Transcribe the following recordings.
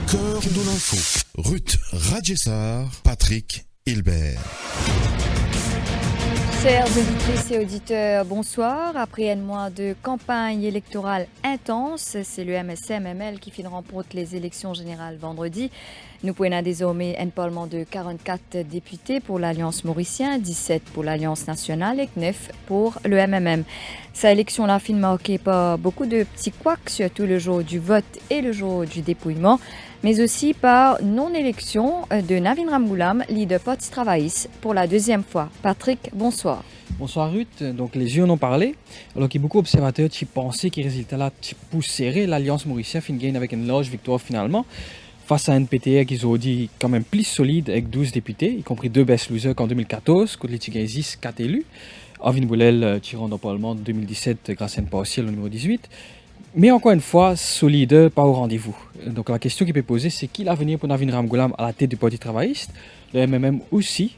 Cœur de l'info. Ruth Radjessar, Patrick Hilbert. Chers auditrices et auditeurs, bonsoir. Après un mois de campagne électorale intense, c'est le MSM-ML qui remporte les élections générales vendredi. Nous prenons désormais un parlement de 44 députés pour l'Alliance mauricienne, 17 pour l'Alliance nationale et 9 pour le MMM. Cette élection-là fut marquée par beaucoup de petits couacs, surtout le jour du vote et le jour du dépouillement, mais aussi par non-élection de Navin Ramgoolam, leader parti travailliste, pour la deuxième fois. Patrick, bonsoir. Bonsoir Ruth. Donc les yeux en ont parlé, alors qu'il y a beaucoup d'observateurs qui pensaient que les résultats là poussent serré, l'Alliance mauricienne fin gagne avec une large victoire finalement, face à un PTR qui ont dit quand même plus solide avec 12 députés, y compris 2 best losers qu'en 2014, contre les Tigazis 4 élus. Arvin Boulel tirant dans le Parlement en 2017 grâce à une partielle au numéro 18. Mais encore une fois, solide, pas au rendez-vous. Donc la question qui peut poser, c'est qui l'avenir pour Navin Ramgoolam à la tête du Parti travailliste? Le MMM aussi,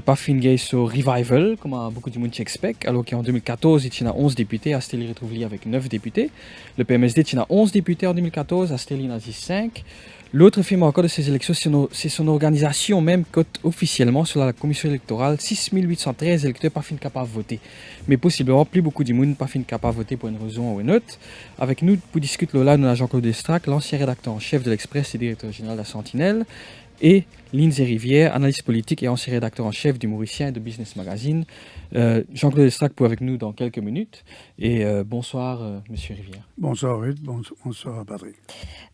pas fin sur revival, comme beaucoup de monde expecte, alors qu'en 2014, il tient 11 députés, Asteli retrouve avec 9 députés. Le PMSD tient 11 députés en 2014, Asteli en a 5. L'autre film encore de ces élections, c'est son organisation même, cote officiellement sur la commission électorale 6813 électeurs pas fin capable de voter. Mais possiblement plus beaucoup de monde pas fin capable de voter pour une raison ou une autre. Avec nous pour discuter là, nous avons Jean-Claude Destrac, l'ancien rédacteur en chef de l'Express et directeur général de la Sentinelle, et Lindsay Rivière, analyste politique et ancien rédacteur en chef du Mauricien et de Business Magazine. Jean-Claude Destrac pour avec nous dans quelques minutes. Et bonsoir, Monsieur Rivière. Bonsoir Ruth, bonsoir Patrick.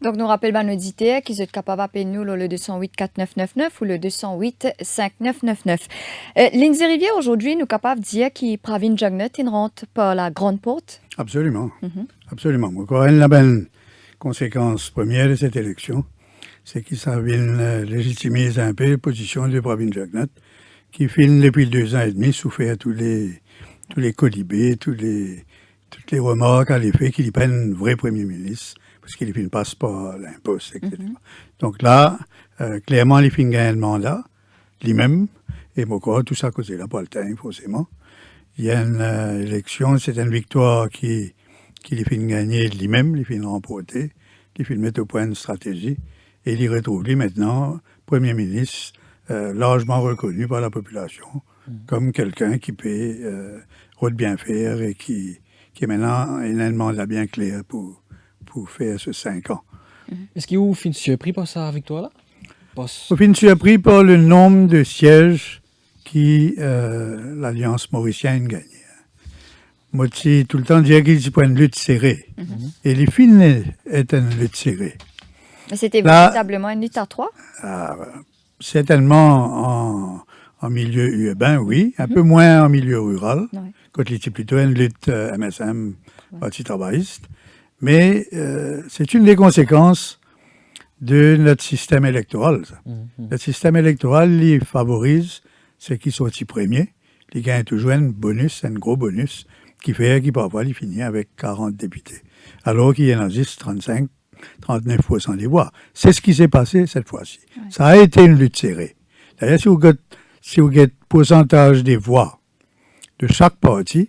Donc nous rappelons nos auditeurs qu'ils sont capables d'appeler nous le 208 4999 ou le 208 5999. Lindsay Rivière, aujourd'hui, nous sommes capables de dire qu'il Pravin Jugnut rentre par la grande porte. Absolument, absolument. Encore une bonne conséquence première de cette élection, c'est qu'il légitimise un peu la position de Pravin Jugnut, qui filme depuis 2 ans et demi souffert tous les colibés, toutes les remarques à l'effet qu'il y prenne un vrai Premier ministre, parce qu'il ne passe pas l'imposte, etc. Donc là, clairement, il finit un mandat, lui-même, et encore tout ça à cause de la Poltin, forcément. Il y a une élection, c'est une victoire qui les fait gagner lui-même, les fait remporter, qui fait mettre au point une stratégie, et il retrouve lui maintenant Premier ministre largement reconnu par la population comme quelqu'un qui peut bien faire et qui est maintenant un mandat bien clair pour faire ce 5 ans. Est-ce qu'il vous finit surpris par sa victoire-là? Vous finit surpris par le nombre de sièges qui l'Alliance mauricienne gagne. Moi, je tout le temps dire qu'il y a une lutte serrée. Et les fins est une lutte serrée. Mais c'était véritablement une lutte à 3? Certainement en milieu urbain, oui. Un peu moins en milieu rural. Ouais. Quand il était plutôt une lutte MSM, Parti travailliste. Mais c'est une des conséquences de notre système électoral. Ça. Notre système électoral, il favorise ceux qui sont les premiers. Il gagne toujours un bonus, un gros bonus, qui fait qu'il parfois il finit avec 40 députés. Alors qu'il y en a 39% des voix. C'est ce qui s'est passé cette fois-ci. Ouais. Ça a été une lutte serrée. D'ailleurs, si vous regardez le pourcentage des voix de chaque parti,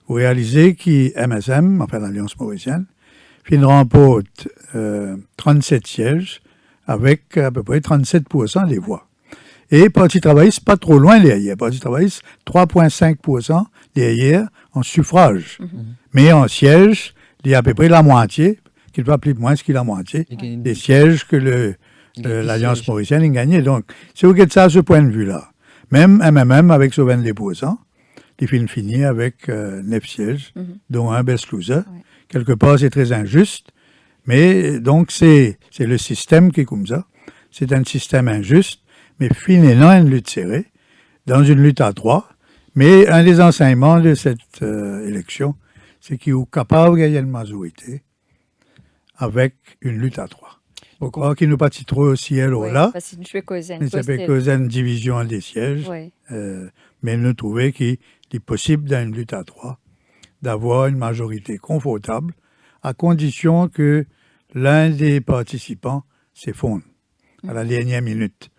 vous réalisez que MSM, enfin l'Alliance mauricienne, remporte 37 sièges avec à peu près 37% des voix. Et Parti travailliste, pas trop loin derrière. Parti travailliste, 3,5% derrière en suffrage. Mais en sièges, il y a à peu près la moitié, qu'il va plus moins que la moitié des sièges que l'Alliance mauricienne a gagné. Donc, si vous regardez ça à ce point de vue-là, même MMM avec ce 22%, il finit avec 9 sièges, dont un best loser. Ouais. Quelque part, c'est très injuste, mais donc c'est le système qui est comme ça. C'est un système injuste, mais finalement une lutte serrée, dans une lutte à 3. Mais un des enseignements de cette élection, c'est qu'il est capable de gagner une majorité avec une lutte à 3. Je crois qu'il nous pas trop au ciel là. Mais ça peut causer une division des sièges. Oui. Mais nous trouvons qu'il est possible dans une lutte à 3 d'avoir une majorité confortable à condition que l'un des participants s'effondre à la dernière minute.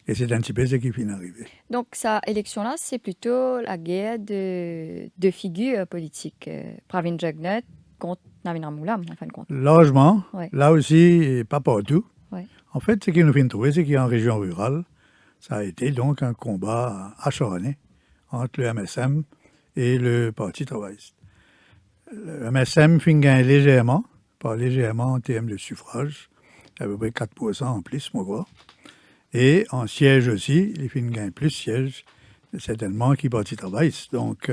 Et c'est un petit peu ce qui finit d'arriver. Donc, cette élection-là, c'est plutôt la guerre de figures politiques. Pravin Jugnut contre Navin Ramgoolam, en fin de compte. Largement. Ouais. Là aussi, pas partout. Ouais. En fait, ce qui nous fait trouver, c'est qu'en région rurale, ça a été donc un combat acharné entre le MSM et le Parti travailliste. Le MSM fin gagner légèrement, pas légèrement en termes de suffrage, à peu près 4% en plus, moi crois. Et en siège aussi, les fins gagnent plus sièges, certainement, qui Parti travailliste. Donc,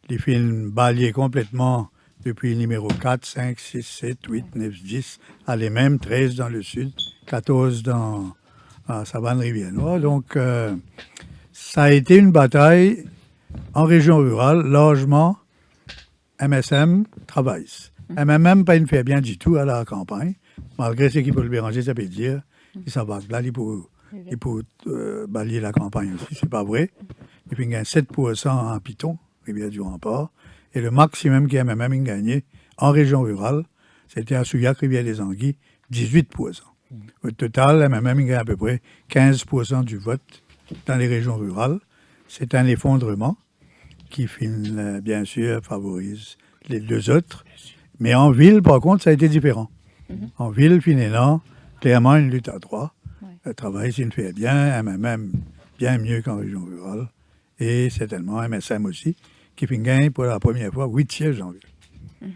les fins balayés complètement depuis le numéro 4, 5, 6, 7, 8, 9, 10, à les mêmes 13 dans le sud, 14 dans la Savane-Rivière-Noire. Donc, ça a été une bataille en région rurale, largement MSM travailliste. MMM, pas une fait bien du tout à la campagne, malgré ce qu'il peut le Béranger, ça peut dire. Il s'en va là, il peut balayer la campagne aussi, c'est pas vrai. Il fait gagner 7% en Piton, Rivière-du-Rempart, et le maximum que MMM a gagné en région rurale, c'était à Souillac, Rivière-des-Anguilles, 18%. Au total, MMM a gagné à peu près 15% du vote dans les régions rurales. C'est un effondrement qui, bien sûr, favorise les deux autres. Mais en ville, par contre, ça a été différent. En ville, finalement, clairement, une lutte à trois. Le travail, s'il fait bien, MMM bien mieux qu'en région rurale. Et certainement MSM aussi, qui gagne pour la première fois 8 sièges en ville.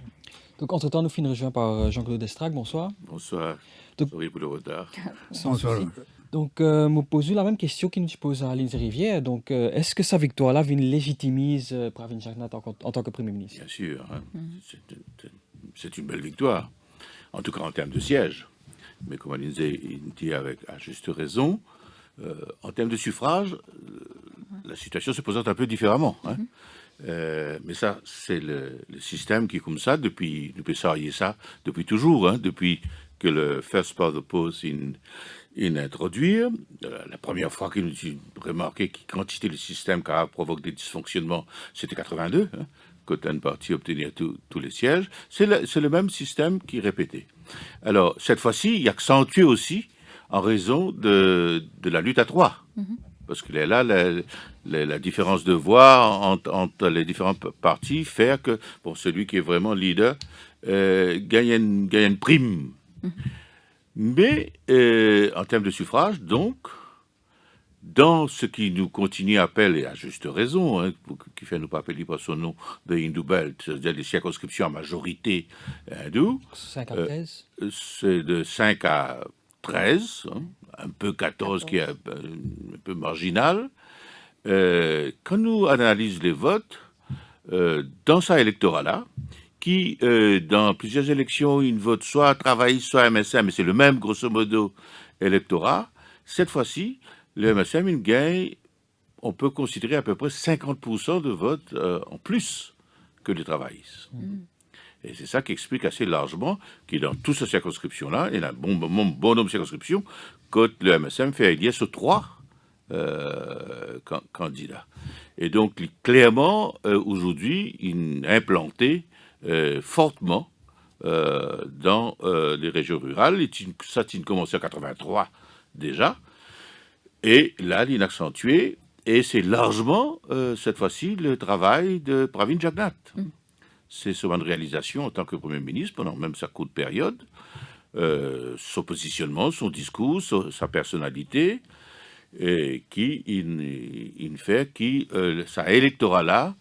Donc, entre-temps, nous finissons rejoint par Jean-Claude Estrac. Bonsoir. Bonsoir. Donc, Sorry pour le retard. Bonsoir. Donc, me pose la même question qu'il nous pose à Lindsay Rivière. Donc, est-ce que sa victoire-là vient légitimise Pravin Jagnat en tant que Premier ministre? Bien sûr. Hein. C'est une belle victoire. En tout cas, en termes de sièges. Mais comme Lindsay dit à juste raison, en termes de suffrage, la situation se présente un peu différemment. Hein. Mais ça, c'est le système qui est comme ça depuis ça depuis toujours, hein, depuis que le First Past the Post introduit. La première fois qu'il a remarqué que quantité de système qui a provoqué des dysfonctionnements, c'était 82, hein, quand un parti obtenir tous les sièges. C'est le même système qui est répété. Alors, cette fois-ci, il est accentué aussi en raison de la lutte à trois. Parce que là, la différence de voix entre les différents partis fait que celui qui est vraiment leader gagne une prime. Mais en termes de suffrage, donc, dans ce qui nous continue à appeler, et à juste raison, hein, qui fait nous pas appeler par son nom de Hindu Belt, c'est-à-dire les circonscriptions à majorité hindoue, 5 à 13 c'est de 5 à 13, hein, un peu 14 qui est un peu marginal. Quand nous analysons les votes, dans ça électorat-là, qui, dans plusieurs élections, ils votent soit Travail, soit MSM, mais c'est le même, grosso modo, électorat. Cette fois-ci, le MSM, il gagne, on peut considérer à peu près 50% de votes en plus que les travaillistes. Et c'est ça qui explique assez largement que dans toutes ces circonscriptions-là, il y a un bon nombre de circonscriptions, que le MSM fait allier sur 3 candidats. Et donc, clairement, aujourd'hui, il est implanté fortement dans les régions rurales. Et ça, il a commencé en 83 déjà. Et là, il est accentué. Et c'est largement, cette fois-ci, le travail de Pravin Jagnat. C'est son réalisation en tant que Premier ministre pendant même sa courte période. Son positionnement, son discours, sa personnalité, qui il fait ça électorat-là,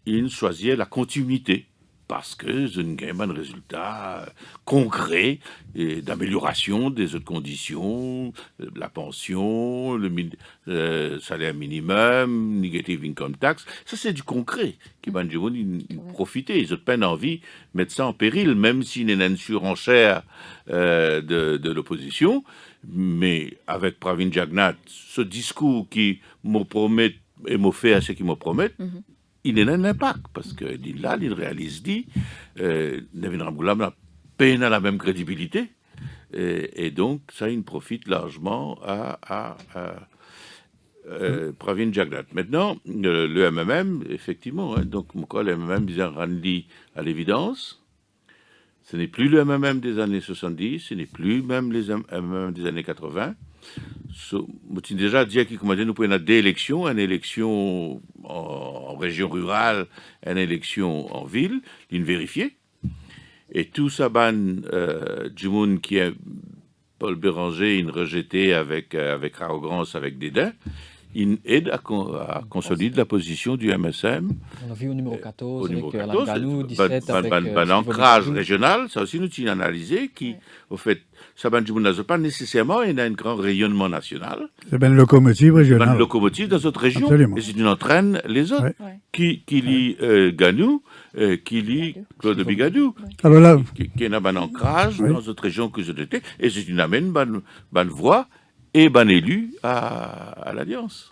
il choisit la continuité. Parce que je ne gagne pas de résultats concrets d'amélioration des autres conditions, la pension, le salaire minimum, negative income tax. Ça, c'est du concret qui va nous profiter. Ils ont peine envie de mettre ça en péril, même s'il y a une surenchère de l'opposition. Mais avec Pravin Jagnat, ce discours qui me promet et me fait à ce qu'il me promet, il a un impact, parce que là, il réalise, Navin Ramgoolam n'a peine à la même crédibilité, et donc ça, il profite largement à Pravin Jagnat. Maintenant, le MMM, effectivement, hein, donc le MMM vient rendre à l'évidence, ce n'est plus le MMM des années 70, ce n'est plus même les MMM des années 80. Je déjà dit qu'il commençait nous prendre deux élections, une élection en région rurale, une élection en ville, une vérifiée. Et tout ça, du monde qui est Paul Béranger, il rejetait avec arrogance, avec dédain. Il aide à consolider la position du MSM. On a vu au numéro 14, Au numéro avec 14, Langanou, 17 avec... ancrage régional, ça aussi nous tient analysé, qui, au fait, ça n'a pas nécessairement, il a un grand rayonnement national. C'est une locomotive régionale. Une locomotive dans notre région. Absolument. Et c'est une entraîne les autres. Ouais. Qui lie Ganou, qui lie Claude Bigadou, Alors là, qui est un ancrage Oui. dans notre région que je déteste, et c'est une amène, bonne voix et bon élu à l'Alliance.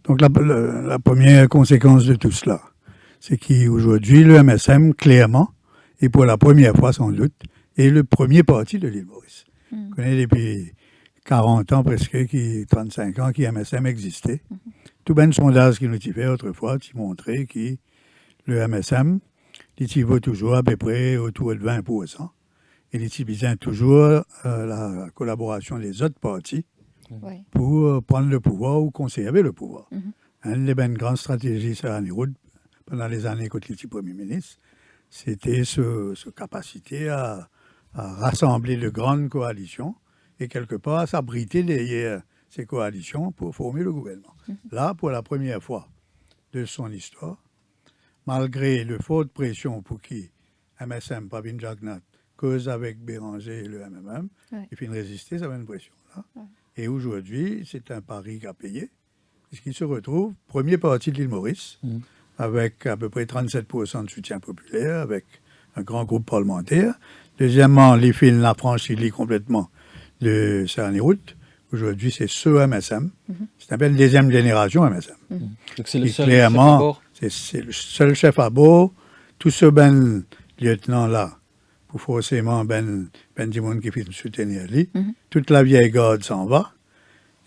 donc la première conséquence de tout cela, c'est qu'aujourd'hui, le MSM, clairement, et pour la première fois sans doute, est le premier parti de l'île Maurice. On connaît depuis 40 ans presque, 35 ans, que MSM existait. Tout ben sondage qui nous y fait autrefois, qui montrait que le MSM, il y vaut toujours à peu près autour de 20%. Et il y besoin toujours la collaboration des autres partis Ouais. pour prendre le pouvoir ou conserver le pouvoir. Une des grandes stratégies sur la route pendant les années quand il était Premier ministre, c'était cette capacité à rassembler de grandes coalitions et quelque part à s'abriter derrière ces coalitions pour former le gouvernement. Là, pour la première fois de son histoire, malgré le fort de pression pour qui MSM, Pavin Jagnat, cause avec Béranger et le MMM, il fait résister à cette pression-là. Et aujourd'hui, c'est un pari qu'a payé, puisqu'il se retrouve premier parti de l'île Maurice, avec à peu près 37% de soutien populaire, avec un grand groupe parlementaire. Deuxièmement, les fils la franchi complètement de Serni-Route. Aujourd'hui, c'est ce MSM. C'est un peu une deuxième génération MSM. Donc c'est le Et seul clairement, chef à bord. c'est le seul chef à bord. Tout ce ben lieutenant-là, pour forcément ben du monde qui fait soutenir lui. Toute la vieille garde s'en va.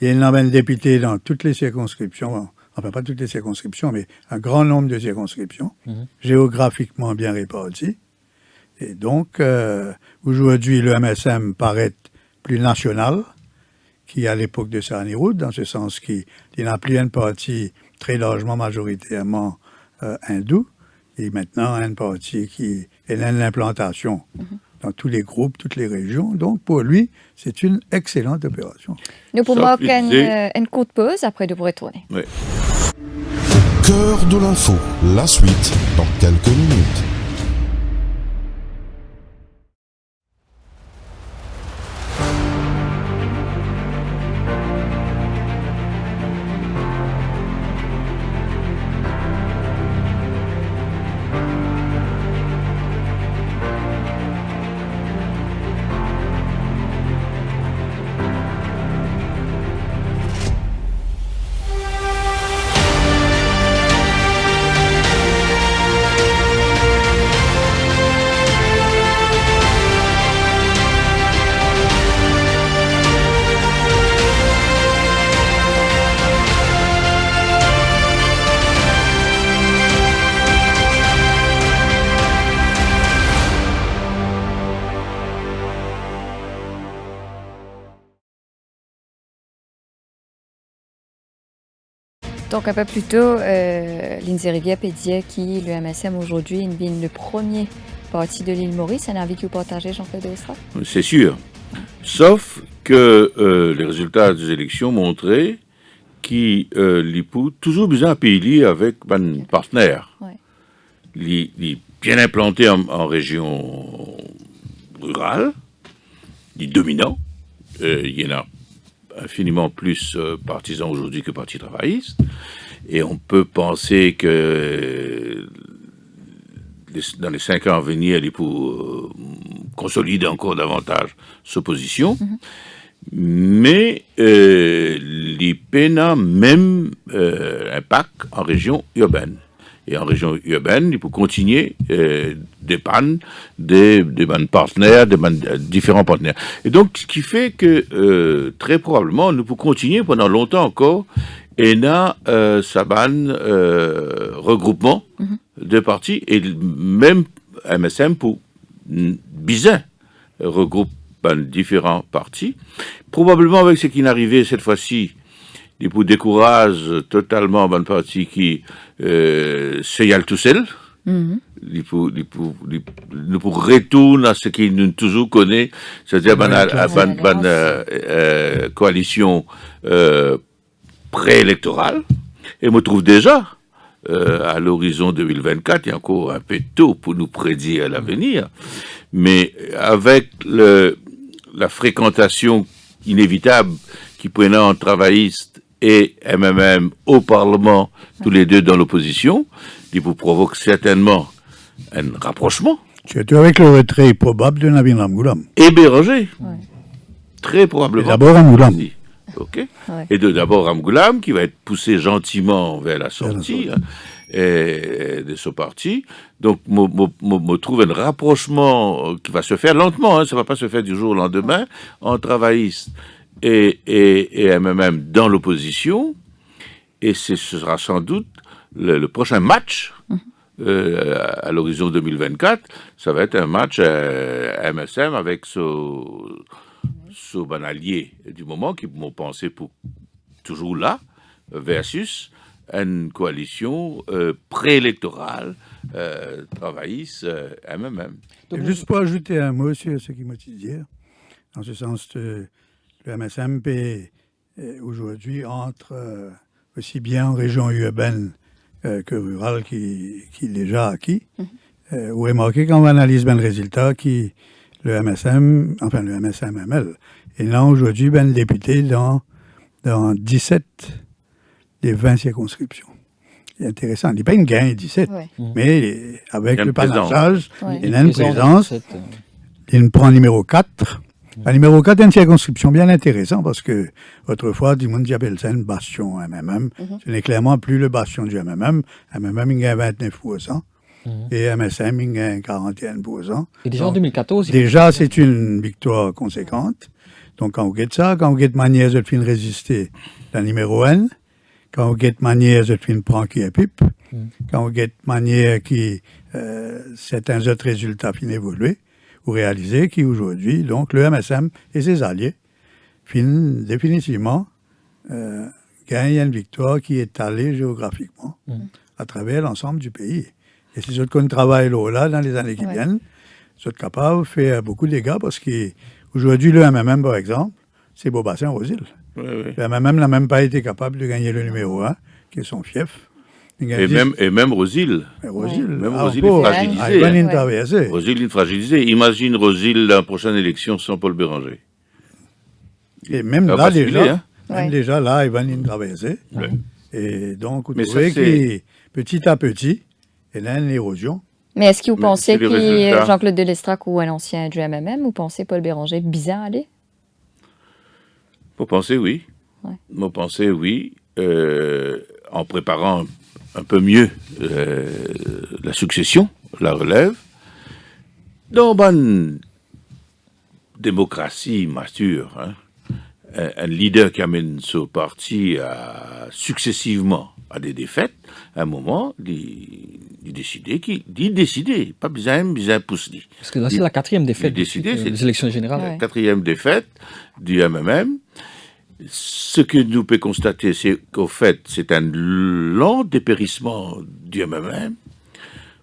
Il y a une député dans toutes les circonscriptions, enfin pas toutes les circonscriptions, mais un grand nombre de circonscriptions, géographiquement bien réparties. Et donc, aujourd'hui, le MSM paraît plus national qu'à l'époque de Serni-Route, dans ce sens qu'il n'a plus une partie très largement, majoritairement hindoue, et maintenant un parti qui est l'implantation dans tous les groupes, toutes les régions. Donc, pour lui, c'est une excellente opération. Nous pouvons Sauf marquer une courte pause, après nous pourrons retourner. Oui. Cœur de l'info, la suite dans quelques minutes. Donc, un peu plus tôt, Lindsay Rivière disait que le MSM aujourd'hui est le premier parti de l'île Maurice. Un avis que vous partagez, Jean-Claude Estrade? C'est sûr. Sauf que les résultats des élections montraient qu'il l'IPU toujours besoin de payer avec un partenaire. Ouais. Il est bien implanté en région rurale, il est dominant. Il y en a infiniment plus partisans aujourd'hui que partis travaillistes. Et on peut penser que dans les 5 ans à venir, il faut consolider encore davantage sa position. Mais l'IP n'a même impact en région urbaine. Et en région urbaine, il faut continuer des pannes, des partenaires, différents partenaires. Et donc, ce qui fait que très probablement, nous pouvons continuer pendant longtemps encore et là, ça banne regroupement de partis et même MSM pour bizarre regroupe différents partis. Probablement avec ce qui est arrivé cette fois-ci, il vous décourage totalement un parti qui se y a tout seul. nous retourner à ce qu'il nous toujours connaît, c'est-à-dire une coalition préélectorale, et me trouve déjà à l'horizon 2024, il y a encore un peu tôt pour nous prédire l'avenir, mais avec la fréquentation inévitable qui prenait en travailliste et MMM au Parlement, tous les deux dans l'opposition, il vous provoque certainement un rapprochement. Surtout avec le retrait probable de Navin Ramgoolam. Et Béranger. Très probablement. Et d'abord Ramgoolam. Okay. Et d'abord Ramgoolam, qui va être poussé gentiment vers la sortie de ce parti. Donc, je trouve un rapprochement qui va se faire lentement, ça ne va pas se faire du jour au lendemain, en travailliste et MMM dans l'opposition. Et ce sera sans doute le prochain match à l'horizon 2024. Ça va être un match MSM avec ce banalier du moment qui m'ont pensé pour toujours là, versus une coalition préélectorale travailliste MMM. Donc, juste pour ajouter un mot sur ce qu'il m'a dit hier, en ce sens, le MSM aujourd'hui entre aussi bien en région urbaine que rurale qui est déjà acquis. Vous remarquez quand on analyse le résultat le MSM-ML, et là aujourd'hui, député dans 17 des 20 circonscriptions. C'est intéressant. Il n'y a pas une gain 17, mais avec le panachage, il y a une présence. Il prend numéro 4. Le numéro 4 est une circonscription bien intéressante parce que autrefois, du monde appelle ça une bastion MMM. Ce n'est clairement plus le bastion du MMM. MMM, il y a 29%. Et MSM, il y a 41%. Et déjà en 2014... Déjà, c'est une victoire conséquente. Donc, quand vous guettez ça, quand vous guettez manière de fin résister dans le numéro 1, quand vous guettez manière de fin prendre qui est pipe, quand vous guettez manière qui certains autres résultats fin évoluer, vous réalisez qu'aujourd'hui, donc, le MSM et ses alliés finissent définitivement gagnent une victoire qui est étalée géographiquement à travers l'ensemble du pays. Et si vous travaillent là dans les années qui viennent, vous êtes capable de faire beaucoup de dégâts parce qu'aujourd'hui, le MMM, par exemple, c'est Beaubassin-Rosil. Le MMM n'a même pas été capable de gagner le numéro 1, qui est son fief. Et même Rosil. Rosil est fragilisé. Rosil est fragilisé. Imagine Rosil dans la prochaine élection sans Paul Béranger. Et même là, déjà, là, il va y traverser. Et donc, vous trouvez que petit à petit, il y a une érosion. Mais est-ce que vous pensez que Jean-Claude Delestrac ou un ancien du MMM, vous pensez Paul Béranger bizarre aller? Vous pensez oui. Vous pensez oui. En préparant un peu mieux la succession, la relève. Dans une démocratie mature, un leader qui amène ce parti successivement à des défaites, à un moment, il décidait, pas besoin de pousser. Parce que là, c'est la 4e défaite des élections générales. La 4e défaite du MMM. Ce que nous pouvons constater, c'est qu'au fait, c'est un lent dépérissement du MMM,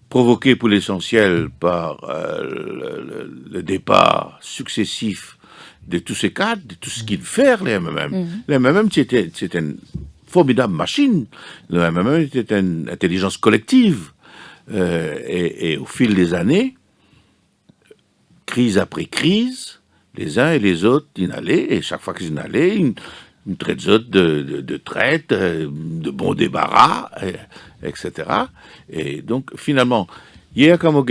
provoqué pour l'essentiel par le départ successif de tous ces cadres, de tout ce qu'ils font, les MMM. Les MMM, c'était une formidable machine. Le MMM était une intelligence collective. Et au fil des années, crise après crise, les uns et les autres inhalaient, et chaque fois qu'ils inhalaient, une traite de traite, de bon débarras, etc. Et donc, finalement, hier, quand on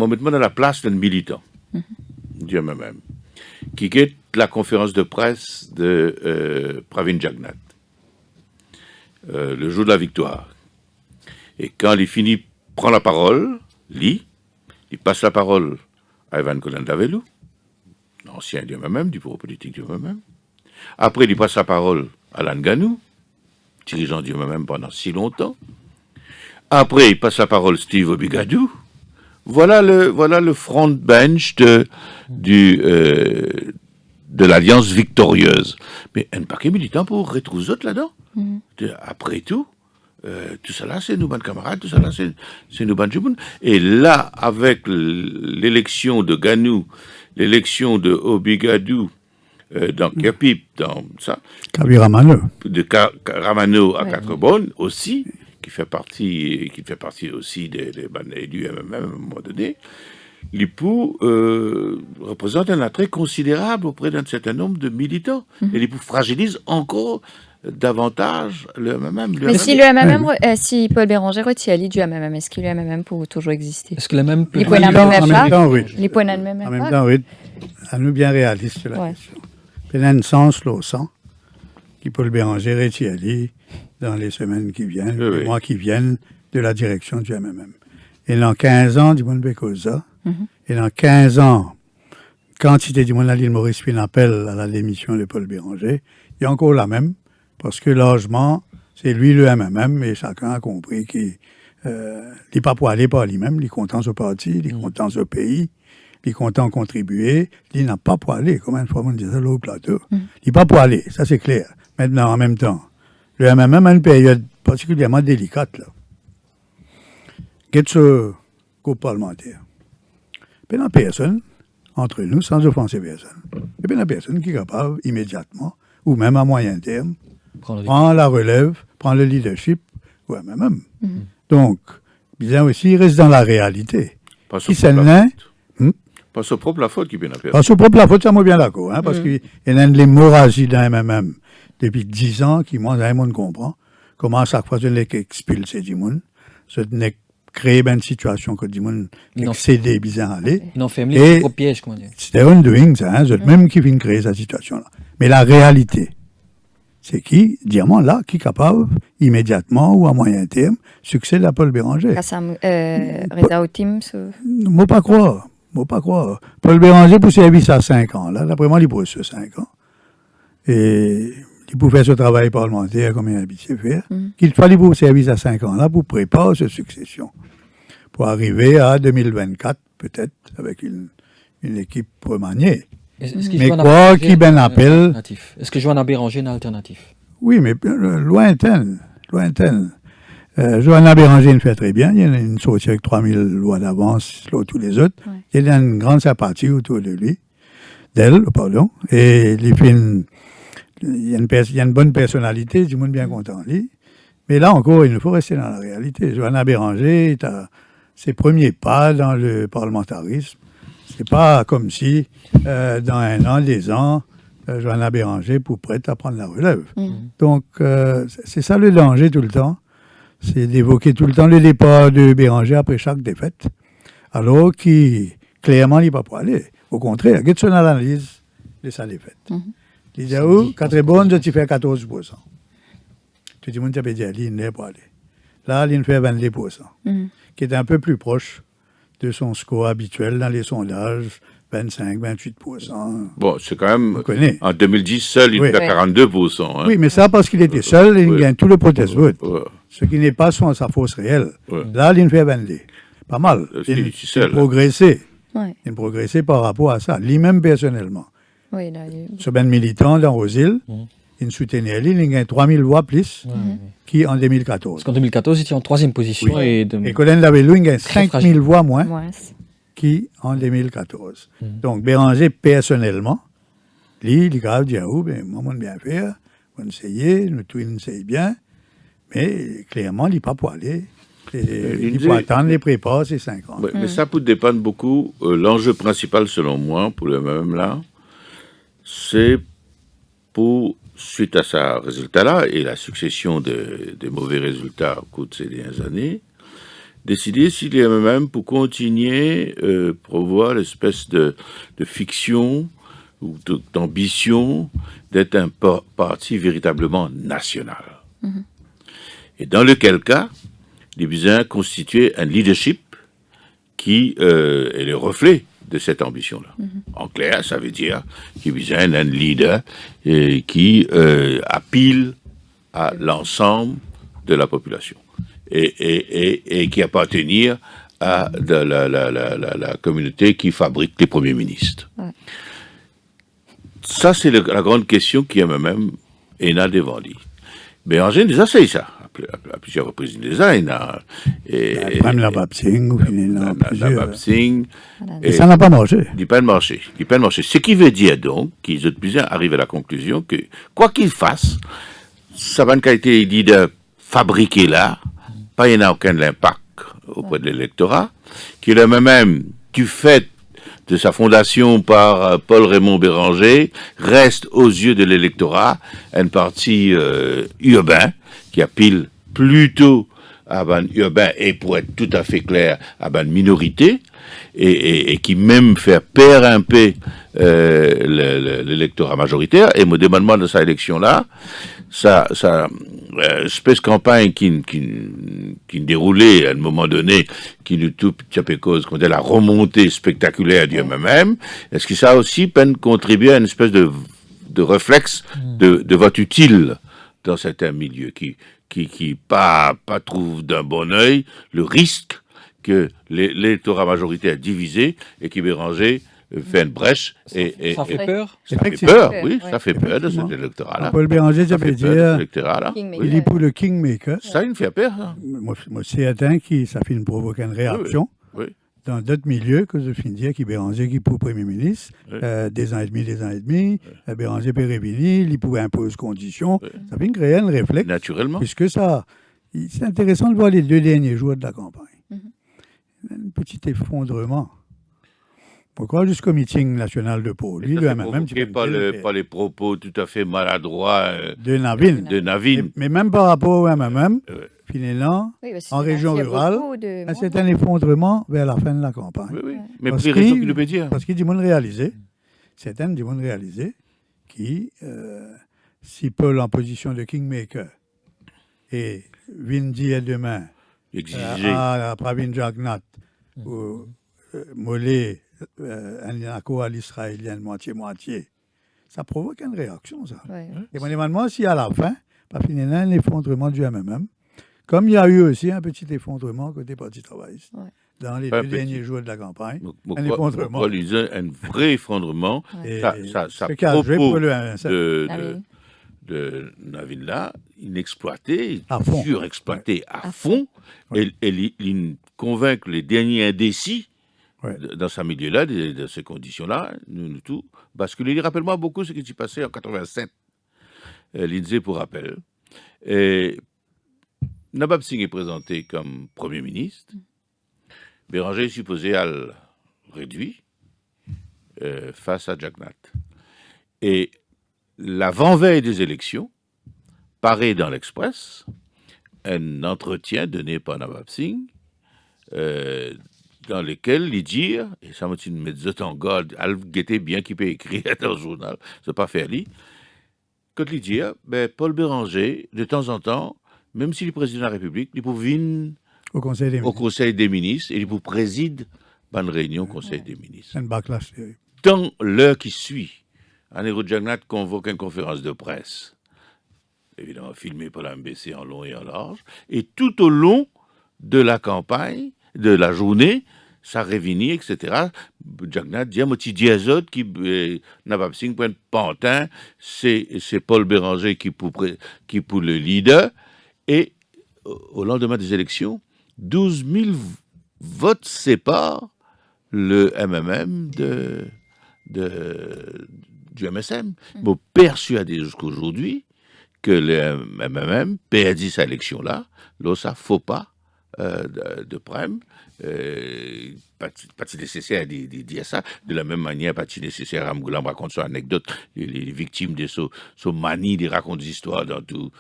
met dans la place d'un militant du MMM, qui guette la conférence de presse de Pravin Jagnat, le jour de la victoire. Et quand il prend la parole, il passe la parole à Evan Cohen-Davelou, ancien du MMM, du bureau politique du MMM. Après, il passe la parole à Alain Ganou, dirigeant du MMM pendant si longtemps. Après, il passe la parole à Steve Obigadou. Voilà le front bench de l'Alliance victorieuse. Mais un paquet militant pour retrouver autres là-dedans. Après tout, tout ça là, c'est nos bonnes camarades, tout ça là, c'est nos bonnes jumounes. Et là, avec l'élection de Ganou, l'élection de Obigadou, dans Kerpip, dans ça, Kabiramano. de Ramano à Quatre-Bonnes aussi, qui fait partie aussi des du MMM à un moment donné, l'IPU représente un attrait considérable auprès d'un certain nombre de militants. Et l'IPU fragilise encore davantage le MMM. Mais si le MMM, si Paul Béranger retire du MMM, est-ce que le MMM peut toujours exister? Est-ce que le même peut... Les points En même temps, oui. Les points de même En même temps, oui. À nous bien réalistes sur la question. Il y a un sens, là, au sang, qui Paul Béranger retire dans les semaines qui viennent, les mois qui viennent, de la direction du MMM. Et dans 15 ans, du monde Bécosa, et dans 15 ans, quantité du monde à l'île Maurice puis appel à la démission de Paul Béranger, il y a encore la même, parce que largement, c'est lui le MMM, et chacun a compris qu'il n'est pas pour aller par lui-même, il est content ce parti, il est content ce pays, il est content contribuer, il n'a pas pour aller, comme une fois on disait là au plateau. Il n'est pas pour aller, ça c'est clair. Maintenant, en même temps, le MMM a une période particulièrement délicate, là. Qu'est-ce que groupe parlementaire? Il n'y a personne, entre nous, sans offenser personne, il n'y a personne qui est capable, immédiatement, ou même à moyen terme, prendre la relève, prendre le leadership, ou MMM. Donc, bien aussi, il reste dans la réalité. Pas Qui c'est l'un? Pas ce propre la faute qui vient à faire. Pas ce propre la faute, ça m'a bien d'accord, hein, parce qu'il y a une l'hémorragie d'un MMM depuis 10 ans qui, moi, tout le monde comprend. Comment chaque fois, je l'ai expulsé du monde, je n'ai créé une situation que du monde excédé, bizarre aller. Non, fait au piège, comment dire. C'était un doing, ça, hein, c'est même qui vient créer cette situation-là. Mais la réalité, c'est qui, diamant là, qui est capable, immédiatement ou à moyen terme, succéder à Paul Béranger. Reza Otim, Moi, pas croire. Paul Béranger, pour service à 5 ans, là, d'après moi, il pourrait ce 5 ans. Et il pouvait faire ce travail parlementaire comme il a habitué faire. Qu'il fallait pour service à 5 ans, là, pour préparer cette succession. Pour arriver à 2024, peut-être, avec une équipe remaniée. Mais quoi qui ben appelle... Est-ce que Joanna Béranger est une alternative? Oui, mais lointaine. Joanna Béranger le fait très bien. Il y a une sortie avec 3000 lois d'avance sur tous les autres. Il y a une grande sympathie autour de lui, d'elle, pardon. Et il y a une bonne personnalité, du monde bien content de lui. Mais là encore, il nous faut rester dans la réalité. Joanna Béranger est à ses premiers pas dans le parlementarisme. C'est pas comme si, dans 1 an, 2 ans, Joanna Béranger pour prête à prendre la relève. Donc, c'est ça le danger tout le temps. C'est d'évoquer tout le temps le départ de Béranger après chaque défaite, alors qu'il, clairement, n'est pas pour aller. Au contraire, regarde son analyse de sa défaite. Il dit, oh, 4 bonnes, tu fais 14%. Tout le monde t'a dit, il n'est pas aller. Là, il fait 22%, qui est un peu plus proche de son score habituel dans les sondages, 25-28%. Bon, c'est quand même... En 2010, seul, il fait 42%. Hein. Oui, mais ça parce qu'il était seul, il gagne tout le protest vote. Ce qui n'est pas sa force réelle. Là, il fait 22. Pas mal. Il a progressé. Il a progressé par rapport à ça. Lui-même, personnellement. Ce ben militant dans Rosil, il soutenait lui, il gagne 3000 voix plus qu'en 2014. Parce qu'en 2014, il était en 3e position. Et Colin Lavellou, il gagne 5000 voix moins qu'en 2014. Donc, Béranger, personnellement, lui, il est grave, dit, oh, ben, moi, on bien faire, on essayer, nous tous, on essaye bien, mais clairement, il n'est pas pour aller. Il faut attendre les prépas, c'est 5 ans. Mais ça peut dépendre beaucoup. L'enjeu principal, selon moi, pour le même là, c'est pour, suite à ce résultat-là et la succession de mauvais résultats au cours de ces dernières années, décider s'il est même pour continuer promouvoir l'espèce de fiction ou d'ambition d'être un parti véritablement national. Et dans lequel cas, il a besoin de constituer un leadership qui est le reflet de cette ambition-là. En clair, ça veut dire qu'il y a besoin d'un leader qui appelle à l'ensemble de la population et qui appartenir à la communauté qui fabrique les premiers ministres. Ça, c'est la grande question qui est même ENA devant lui. Béranger nous a essayé ça. À plusieurs reprises, il les a. Même la Babsing, ou La plusieurs. Babsing. Et ça n'a pas marché. Il n'a pas marché. Ce qui veut dire donc qu'ils ont plusieurs arrivent à la conclusion que, quoi qu'il fasse, sa bonne qualité leader fabriqué là, il n'y a aucun impact auprès de l'électorat, qu'il a même, du fait de sa fondation par Paul Raymond Béranger, reste aux yeux de l'électorat un parti urbain qui appelle plutôt à ban urbain et pour être tout à fait clair à ban minorité et qui même fait perdre un peu l'électorat majoritaire. Et mon demandement de cette élection là, ça espèce campagne qui déroulait à un moment donné, qui nous tout cause comme la remontée spectaculaire du MMM, est-ce que ça a aussi peine contribué à une espèce de réflexe de vote utile dans certains milieux qui pas trouve d'un bon œil le risque que l'électorat majoritaire divisé et qui Béranger fait une brèche Ça fait peur. Ça fait peur, oui, ça fait peur de cet électorat-là. Paul Béranger, ça veut dire, Kingmaker. il est pour le Kingmaker. Ça, il me fait peur. Ça. Moi, c'est certain que ça fait provoquer une réaction. Oui. Dans d'autres milieux, que je finis dire, qui Béranger, qui pour Premier ministre, Oui. des ans et demi, Béranger peut revenir, il pouvait imposer conditions. Ça fait créer un réflexe. Naturellement. Puisque ça, c'est intéressant de voir les 2 derniers jours de la campagne. Un petit effondrement. Pourquoi jusqu'au meeting national de Pau, lui, le MMM, Par les propos tout à fait maladroits de Navin. de Navin. Mais même par rapport au MMM, Ouais. finalement, Oui, parce en qu'il y a région beaucoup rurale, de c'est monde. un effondrement vers la fin de la campagne. Oui. Mais Parce pour les raisons qu'il- qu'il peut dire. Parce qu'il dit monde réalisé, certains du monde réalisé, qui, si Paul en position de Kingmaker et Windy et demain, Exiger. à Pravin Jagnat, ou Mollet, un accord à l'israélien moitié-moitié, ça provoque une réaction, ça. Ouais. Et mon demande si à la fin, pas finalement un effondrement du MMM, comme il y a eu aussi un petit effondrement côté Parti travailliste Ouais. dans les Pas 2 petit. derniers jours de la campagne. Un effondrement. un vrai effondrement. Et Ça ce qui a joué propos pour le 1-7. Navin. de Navin là, inexploité, À fond. surexploité à À fond, Ouais. et il convainc les derniers indécis Ouais. dans ce milieu-là, de ces conditions-là, nous tout, basculer. Il rappelle-moi beaucoup ce qui s'est passé en 87, l'INSEE pour rappel. Et Nabab Singh est présenté comme Premier ministre. Béranger est supposé à le réduire face à Jagnat. Et l'avant-veille des élections, paraît dans l'Express un entretien donné par Nabab Singh dans lequel il dit, et ça m'a dit de mettre en garde, al guetter bien qu'il peut écrire dans le journal, c'est pas faire lire, quand il dit, Paul Béranger, de temps en temps, même s'il est président de la République, il peut venir Au Conseil des au ministres. Conseil des ministres et il peut présider une réunion au Conseil des ministres. C'est un backlash. Dans l'heure qui suit, Anirudh Jagnat convoque une conférence de presse, évidemment filmée par la MBC en long et en large, et tout au long de la campagne, de la journée, ça réunit, etc. Jagnat dit, moi, tu dis à eux qui Nabab Singh pour un pantin, c'est Paul Béranger qui pour le leader, et au lendemain des élections, 12 000 votes séparent le MMM du MSM. Bon, persuadé jusqu'aujourd'hui que le MMM perdit sa élection-là, là, ça faut pas de prime. Pas nécessaire de dire ça. De la même manière, pas nécessaire à me raconter son anecdote. Les victimes de ce manie de raconter des histoires dans tout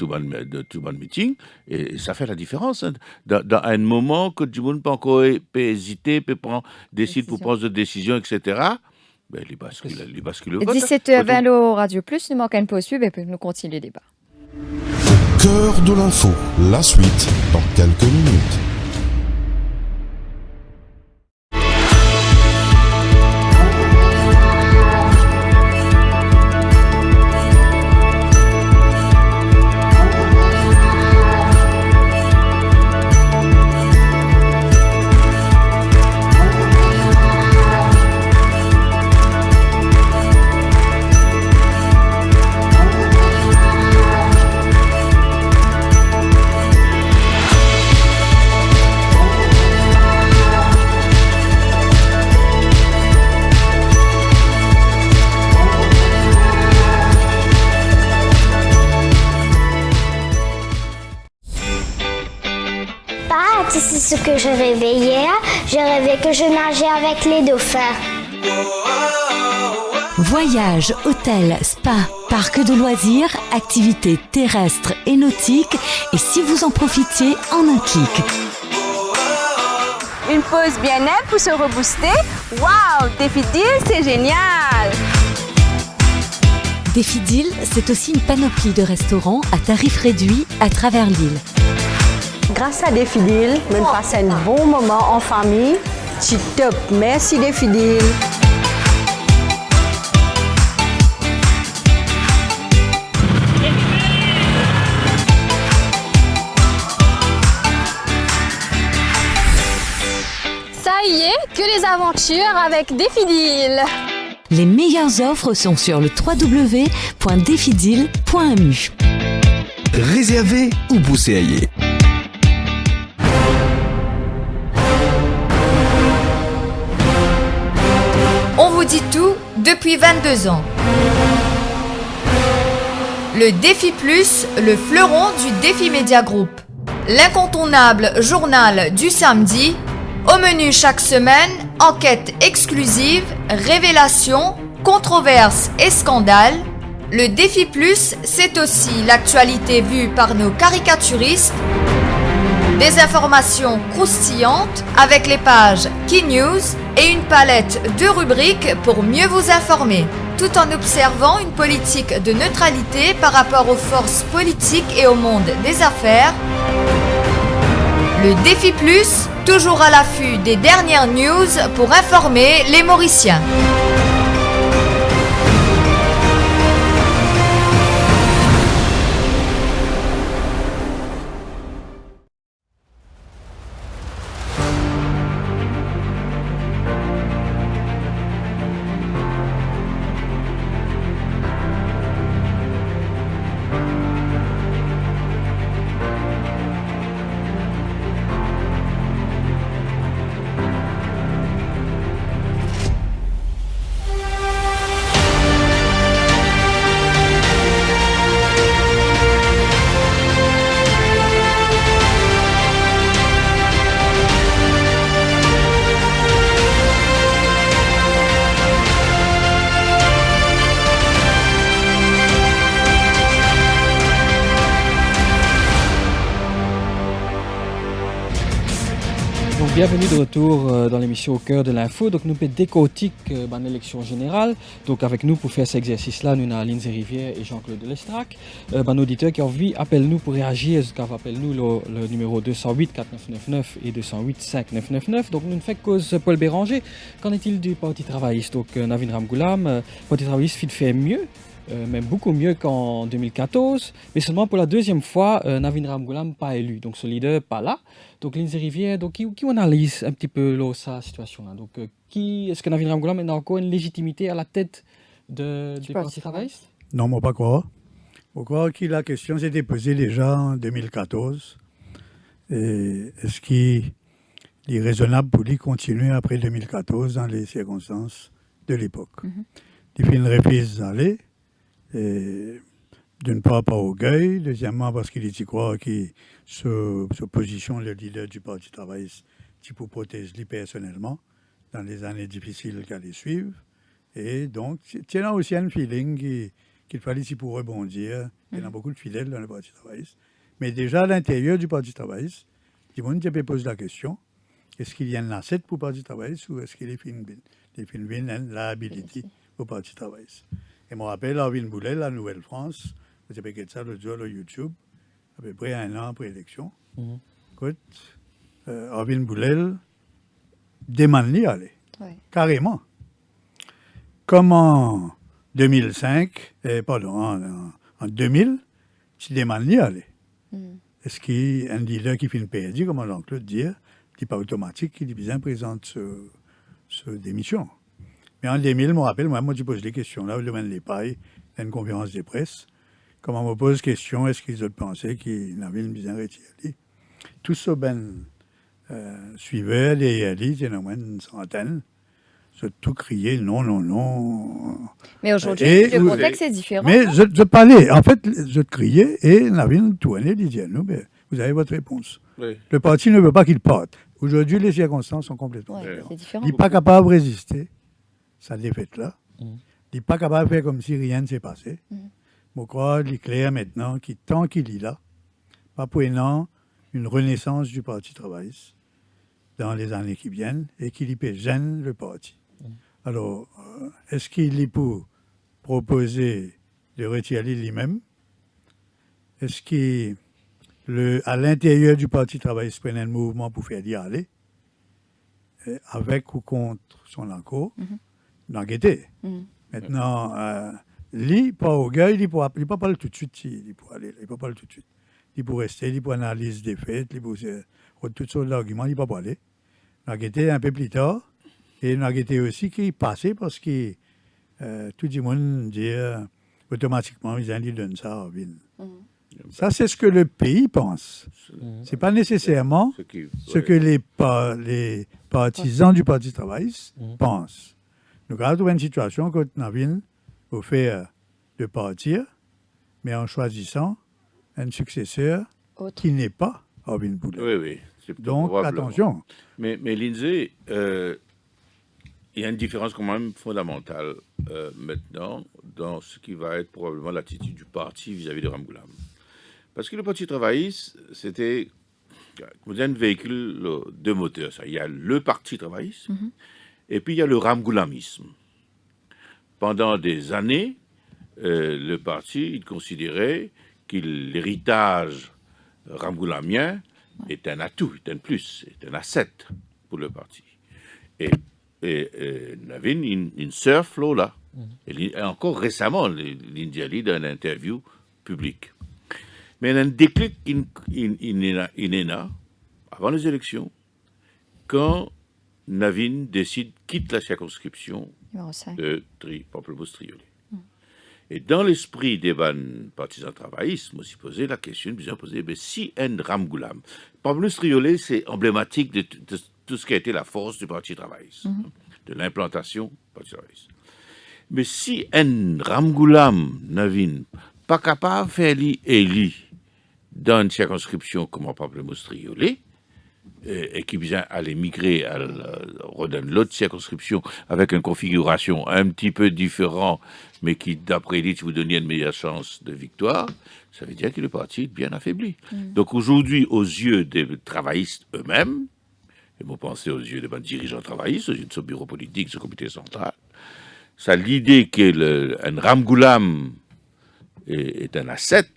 bon meeting. Et ça fait la différence. Hein. Dans un moment que du monde peut encore hésiter, décide pour prendre des décisions, etc. Ben, il bascule le vote. 17h20 au Radio Plus, nous manquons une pause pub et puis nous continuons le débat. Cœur de l'info, la suite dans quelques minutes. ce que je rêvais hier. Je rêvais que je nageais avec les dauphins. Voyages, hôtels, spa, parcs de loisirs, activités terrestres et nautiques, et si vous en profitiez en un clic. Une pause bien-être pour se rebooster. Waouh, Défidil, c'est génial! Défidil, c'est aussi une panoplie de restaurants à tarifs réduits à travers l'île. Grâce à Défidil, on passe un bon moment en famille. C'est top, merci Défidil. Ça y est, que les aventures avec Défidil. Les meilleures offres sont sur le www.defidil.mu. Réservez ou bousséaillez. On vous dit tout depuis 22 ans. Le Défi Plus, le fleuron du Défi Média Group. L'incontournable journal du samedi. Au menu chaque semaine, enquêtes exclusives, révélations, controverses et scandales. Le Défi Plus, c'est aussi l'actualité vue par nos caricaturistes. Des informations croustillantes avec les pages Key News et une palette de rubriques pour mieux vous informer, tout en observant une politique de neutralité par rapport aux forces politiques et au monde des affaires. Le Défi Plus, toujours à l'affût des dernières news pour informer les Mauriciens. Bienvenue de retour dans l'émission Au cœur de l'info. Donc nous décortique l'élection générale. Donc avec nous pour faire cet exercice-là, nous avons Lindsay Rivière et Jean-Claude Lestrac. Auditeur qui a envie, appelle-nous pour réagir. Appelle-nous le numéro 208 4999 et 208 5999. Donc nous ne faisons cause Paul Béranger. Qu'en est-il du Parti travailliste? Donc Navin Ramgoolam, Parti travailliste fait mieux. Même beaucoup mieux qu'en 2014, mais seulement pour la deuxième fois, Navin Ramgoolam pas élu, donc ce leader pas là. Donc Lindsay Rivière, donc qui analyse un petit peu sa situation là. Donc est-ce que Navin Ramgoolam a encore une légitimité à la tête du Parti travailliste? Non, moi pas croire. Je crois que la question s'était posée déjà en 2014. Et est-ce qu'il est raisonnable pour lui continuer après 2014 dans les circonstances de l'époque? Il fait une reprise d'aller. Et d'une part par orgueil, deuxièmement parce qu'il y croit qu'il se positionne le leader du Parti travailliste pour protéger lui personnellement dans les années difficiles qu'elle allait suivre. Et donc, il y a aussi un feeling qu'il fallait ici pour rebondir. Il y en a beaucoup de fidèles dans le Parti travailliste. Mais déjà à l'intérieur du Parti travailliste, il y a des gens qui posent la question, est-ce qu'il y a une asset pour le Parti travailliste ou est-ce qu'il y a une liability pour le Parti travailliste? Et je me rappelle, Arvin Boulel, la Nouvelle-France, j'ai fait ça l'autre jour sur YouTube, à peu près un an après l'élection. Écoute, Arvin Boulel demande d'y aller, carrément. Comme en 2005, en 2000, tu demandes d'y aller. Est-ce qu'il y a un leader qui fait une PRD, comme Jean-Claude dit, qui n'est pas automatique, qui bien présente ce démission? Mais en 2000, je me rappelle, moi, je pose des questions là, au domaine des pailles, dans une conférence de presse. Comment on me pose question, est-ce qu'ils ont pensé qu'il avait une bien retirée? Tout ça, suivait les il y en a une centaine. Tout crier non, non, non. Mais aujourd'hui, le contexte est différent. Mais je parlais, en fait, je criais et Navin tournait, disait, nous, Vous avez votre réponse. Oui. Le parti ne veut pas qu'il parte. Aujourd'hui, les circonstances sont complètement Ouais, différentes. c'est différent. Il n'est pas capable de résister sa défaite-là. Il n'est pas capable de faire comme si rien ne s'est passé. Je crois qu'il est clair maintenant qu'il, tant qu'il est là, pas pour une renaissance du Parti travailliste dans les années qui viennent et qu'il y peut gêner le parti. Alors, est-ce qu'il est pour proposer de retirer lui-même? Est-ce qu'à l'intérieur du Parti travailliste prenne un mouvement pour faire y aller, avec ou contre son accord, d'enquêter? Maintenant, lui, pas au gars, il ne peut pas parler tout de suite. Il peut parler tout de suite. Il peut rester, il peut analyser des faits, il peut toutes sortes d'arguments, il ne peut pas parler. D'enquêter un peu plus tard, et d'enquêter aussi qui est passé parce que tout le monde dit automatiquement, ils donnent ça à Ville. Ça, c'est ce que le pays pense. Ce n'est pas nécessairement ce que les partisans du Parti travailliste pensent. Nous avons une situation quand Navin au fait de partir, mais en choisissant un successeur qui n'est pas Arvin Boulet. Oui. Donc, attention. Mais Lindsay, il y a une différence quand même fondamentale maintenant dans ce qui va être probablement l'attitude du parti vis-à-vis de Ramgoolam. Parce que le Parti travailliste, c'était un véhicule de moteur. Ça. Il y a le Parti travailliste et puis il y a le Ramgoolamisme. Pendant des années, le parti, il considérait que l'héritage ramgoolamien est un atout, est un plus, est un asset pour le parti. Et Navin, il surfe là. Et encore récemment, l'Indiali dans une interview publique. Mais il y a un déclic il est là, avant les élections, quand Navin quitte la circonscription de Pamplemousse-Triolet. Et dans l'esprit des partisans travaillistes, je me suis posé la question, mais si un Ramgoolam, Pamplemousse-Triolet, c'est emblématique de tout ce qui a été la force du Parti travailliste, de l'implantation du Parti travailliste. Mais si un Ramgoolam, Navin, pas capable de faire élu dans une circonscription comme Pamplemousse-Triolet, et qui vient aller migrer dans l'autre circonscription avec une configuration un petit peu différente, mais qui, d'après l'élite, vous donne une meilleure chance de victoire, ça veut dire que le parti est bien affaibli. Donc aujourd'hui, aux yeux des travaillistes eux-mêmes, et vous pensez aux yeux des dirigeants travaillistes, aux yeux de ce bureau politique, de ce comité central, ça l'idée qu'un Ramgoolam est un asset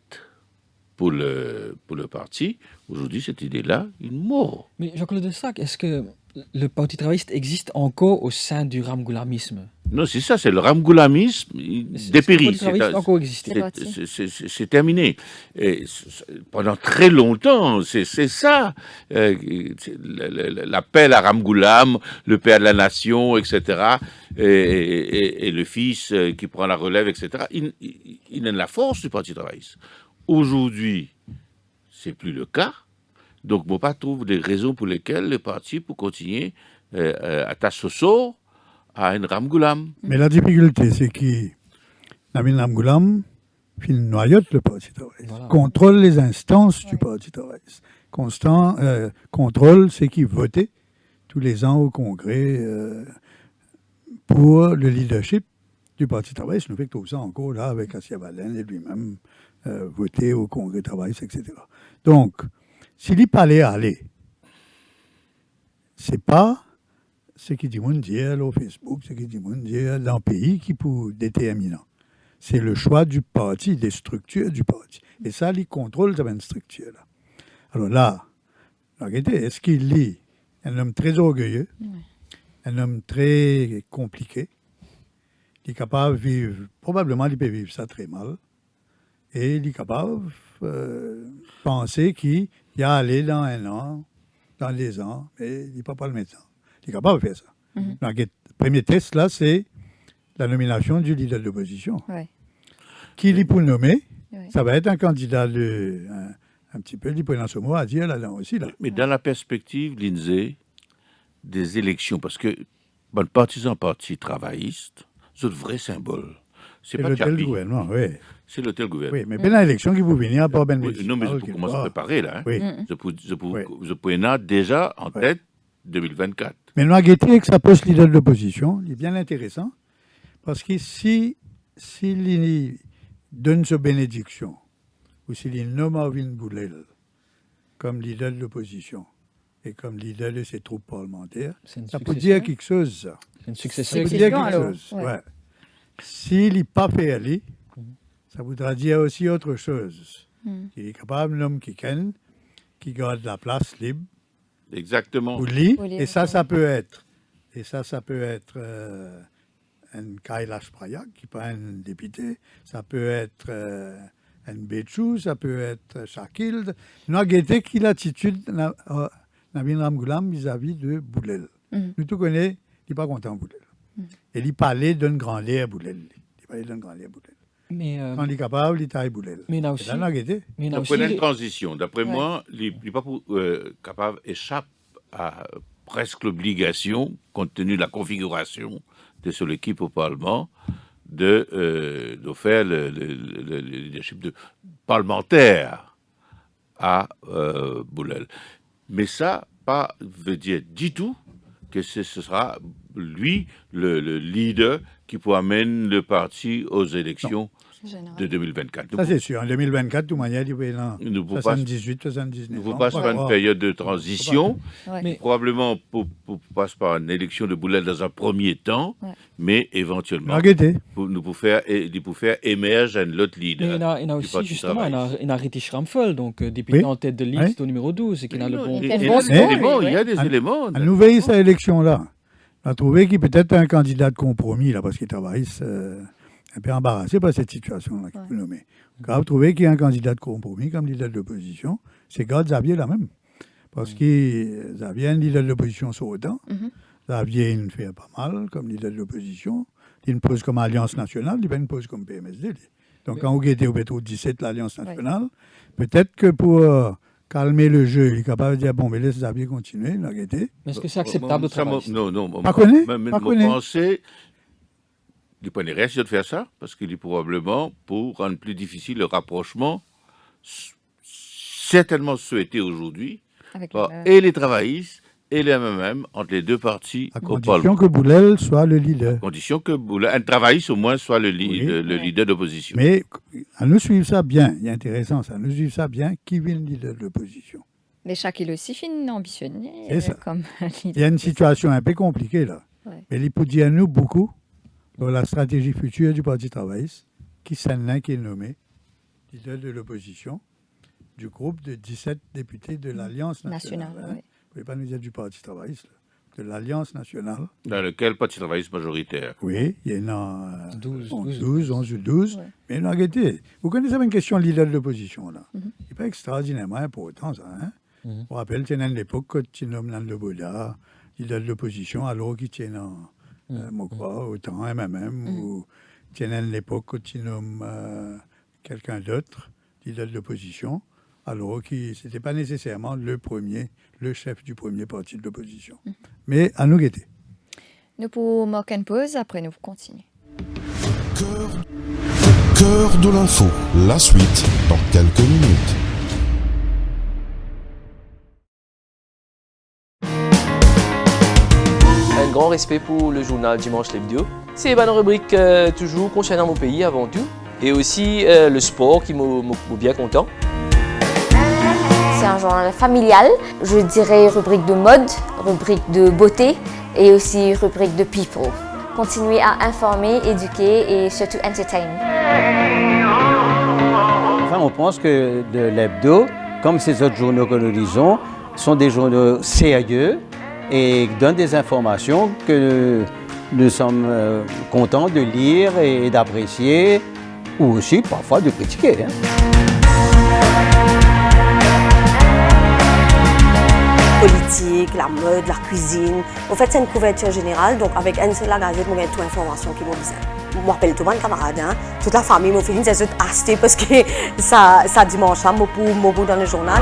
pour le parti, aujourd'hui, cette idée-là, il mord. Mais Jean-Claude Desac, est-ce que le Parti travailliste existe encore au sein du ramgoolamisme? Non, c'est ça, c'est le ramgoolamisme dépéri. C'est terminé. Et pendant très longtemps, c'est ça. L'appel à Ramgoolam, le père de la nation, etc., et le fils qui prend la relève, etc., il a la force du Parti travailliste. Aujourd'hui, c'est plus le cas. Donc, on ne trouve des raisons pour lesquelles le parti peut continuer à tassoso à un Ramgoolam. Mais la difficulté, c'est que Navin Ramgoolam noyote le Parti travailliste, contrôle les instances du Parti travailliste. Contrôle ceux qui votaient tous les ans au Congrès pour le leadership du Parti travailliste. Nous fait tout ça encore là avec Assia Valen et lui-même voter au Congrès travailliste, etc. Donc, s'il y parlait aller, c'est pas ce qui dit mon dire au Facebook, ce qui dit mon dire dans le pays qui est déterminant. C'est le choix du parti, des structures du parti. Et ça, il contrôle cette structure-là. Alors là, regardez, est-ce qu'il est un homme très orgueilleux, un homme très compliqué, il est capable de vivre, probablement il peut vivre ça très mal, et il est capable de penser qu'il y a allé dans un an, dans les ans, mais il n'est pas le médecin. Il est capable de faire ça. Le premier test, là, c'est la nomination du leader de l'opposition. Qui il pour le nommer, ça va être un candidat un petit peu, il peut dans ce mot à dire là aussi. Là. Mais dans la perspective, Lindsay, des élections, parce que bon, partisan parti travailliste, c'est un vrai symbole. C'est pas l'hôtel Chapi. du gouvernement, oui. C'est l'hôtel gouvernement. Oui, mais ben l'élection qui vous venir pas ben Oui, non, mais je commence à préparer là. Hein. Oui. Je peux déjà en tête 2024. Mais nous avons guetté que ça poste leader de l'opposition, il est bien intéressant, parce que si il donne sa bénédiction, ou s'il nomme Marvin Boulel comme leader de l'opposition, et comme leader de ses troupes parlementaires, ça peut dire quelque chose, ça. C'est une succession. Ça peut dire quelque chose, ouais. S'il n'est pas fait aller, ça voudra dire aussi autre chose. Il est capable, l'homme qui ken, qui garde la place libre. Exactement. Pour lui, et ça peut être. Et ça peut être un Kailash Prayak, qui n'est pas un député. Ça peut être un Betchou, ça peut être Shakil. Nous avons guetté quelle attitude Navin Ramgoulam vis-à-vis de Boulel. Nous tout connaissons, il n'est pas content de Boulel. Et il parlait d'un grand lait à Boulel. Mais quand il est capable, il taille Boulel. Mais là aussi. D'après une transition, d'après moi, il n'est pas capable d'échapper à presque l'obligation, compte tenu de la configuration de son équipe au Parlement, de faire le leadership parlementaire à Boulel. Mais ça, pas veut dire du tout que ce sera lui le leader qui pourra amener le parti aux élections de 2024. Ça, c'est sûr. En 2024, de toute manière, il va dans 78, 79. Nous vous passons par une période de transition, probablement pour passer par une élection de Boulel dans un premier temps, mais éventuellement, pour faire émerger un autre leader. Il y a aussi, justement, il a Riti Schramfel, donc député en tête de liste au numéro 12, et qui a le bon... Il y a des éléments. À nous veiller cette élection-là, on a trouvé qu'il peut être un candidat de compromis, là, parce qu'il travaille un peu embarrassé par cette situation-là qu'il peut nommer. Quand vous trouvez qu'il y a un candidat de compromis comme leader de l'opposition, c'est Gad Xavier là même. Parce que Xavier est un leader de l'opposition sur autant. Xavier, il fait pas mal comme leader de l'opposition. Il ne pose comme Alliance nationale, il ne pose comme PMSD. Donc quand vous guettez au pétro 17 l'Alliance nationale, peut-être que pour calmer le jeu, il est capable de dire bon, mais laisse Xavier continuer, il a guetté. Mais est-ce que c'est acceptable de travailler? Non. Pas connaît. Il n'y a rien de faire ça, parce qu'il est probablement pour rendre plus difficile le rapprochement, certainement souhaité aujourd'hui, par et les travaillistes et les MMM, entre les deux partis au Parlement. À condition que Boulel soit le leader. À condition que un travailliste au moins soit le leader d'opposition. Mais à nous suivre ça bien, il est intéressant ça, à nous suivre ça bien, qui vient le leader de l'opposition. Mais Shakil aussi finit ambitionné. Comme il y a une situation un peu compliquée là, mais il peut dire à nous beaucoup dans la stratégie future du Parti travailliste, qui est nommé leader de l'opposition du groupe de 17 députés de l'Alliance nationale. Vous ne pouvez pas nous dire du Parti travailliste, là, de l'Alliance nationale. Dans lequel Parti travailliste majoritaire? Oui, il y en a 11 ou 12. Mais non, arrêtez. Vous connaissez une question de leader de l'opposition, là. Il n'est pas extraordinairement important, ça. Hein? On rappelle, il y a une époque quand tu nommes Nando Boda, leader de l'opposition, alors qu'il tient en Mokwa, autant MMM, ou tiennent l'époque où tu nommes quelqu'un d'autre, leader de l'opposition, alors que ce n'était pas nécessairement le chef du premier parti de l'opposition. Mais à nous guetter. Nous pouvons marquer une pause, après nous continuons. Cœur de l'info, la suite dans quelques minutes. Un grand respect pour le journal Dimanche l'Hebdo. C'est une rubrique toujours concernant mon pays avant tout. Et aussi le sport qui m'a bien content. C'est un journal familial, je dirais rubrique de mode, rubrique de beauté et aussi rubrique de people. Continuez à informer, éduquer et surtout entertain. Enfin, on pense que l'Hebdo, comme ces autres journaux que nous lisons, sont des journaux sérieux et donnent des informations que nous sommes contents de lire et d'apprécier, ou aussi parfois de critiquer. Politique, la mode, la cuisine. En fait, c'est une couverture générale, donc avec une seule gazette, on a toute l'information qui m'a besoin. Je m'appelle tout le monde camarade, toute la famille m'a fait une c'est acheté parce que ça dimanche, moi dans le journal.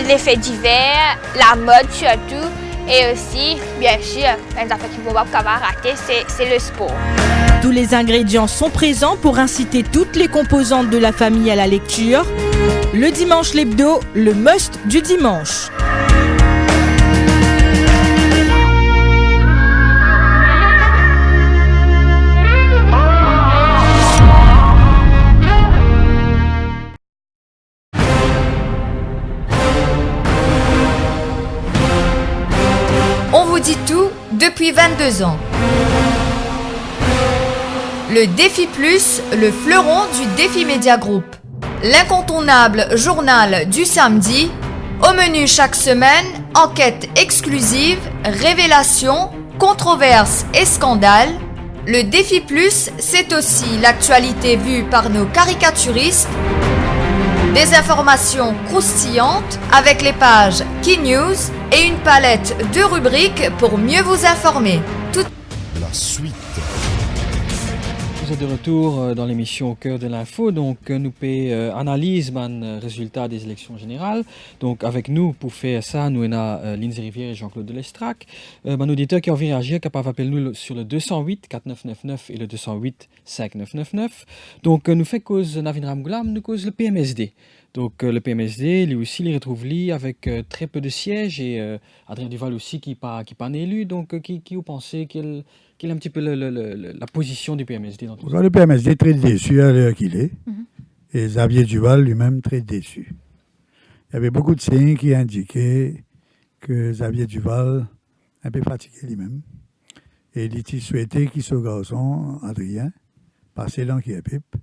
Les faits divers, la mode surtout, Et aussi, bien sûr, une affaire qui ne va pas rater, c'est le sport. Tous les ingrédients sont présents pour inciter toutes les composantes de la famille à la lecture. Le dimanche l'hebdo, le must du dimanche. On vous dit tout depuis 22 ans. Le Défi Plus, le fleuron du Défi Média Group. L'incontournable journal du samedi. Au menu chaque semaine, enquêtes exclusives, révélations, controverses et scandales. Le Défi Plus, c'est aussi l'actualité vue par nos caricaturistes. Des informations croustillantes avec les pages Key News et une palette de rubriques pour mieux vous informer. La suite. Vous êtes de retour dans l'émission Au cœur de l'info. Donc, nous analyse les résultats des élections générales. Donc, avec nous, pour faire ça, nous avons Lindsay Rivière et Jean-Claude Delestrac. Mon auditeur qui a envie de réagir, capable d'appeler nous sur le 208 4999 et le 208 5999. Donc, nous fait cause Navin Ramgoolam, nous cause le PMSD. Donc, le PMSD, lui aussi, il retrouve avec très peu de sièges et Adrien Duval aussi qui n'est pas élu. Donc, qui vous pensez quelle est un petit peu la position du PMSD dans tout ça? Le PMSD est très déçu à l'heure qu'il est. Et Xavier Duval lui-même très déçu. Il y avait beaucoup de signes qui indiquaient que Xavier Duval, un peu fatigué lui-même, et il souhaitait qu'il ce garçon, Adrien, passe l'enquête à pipe,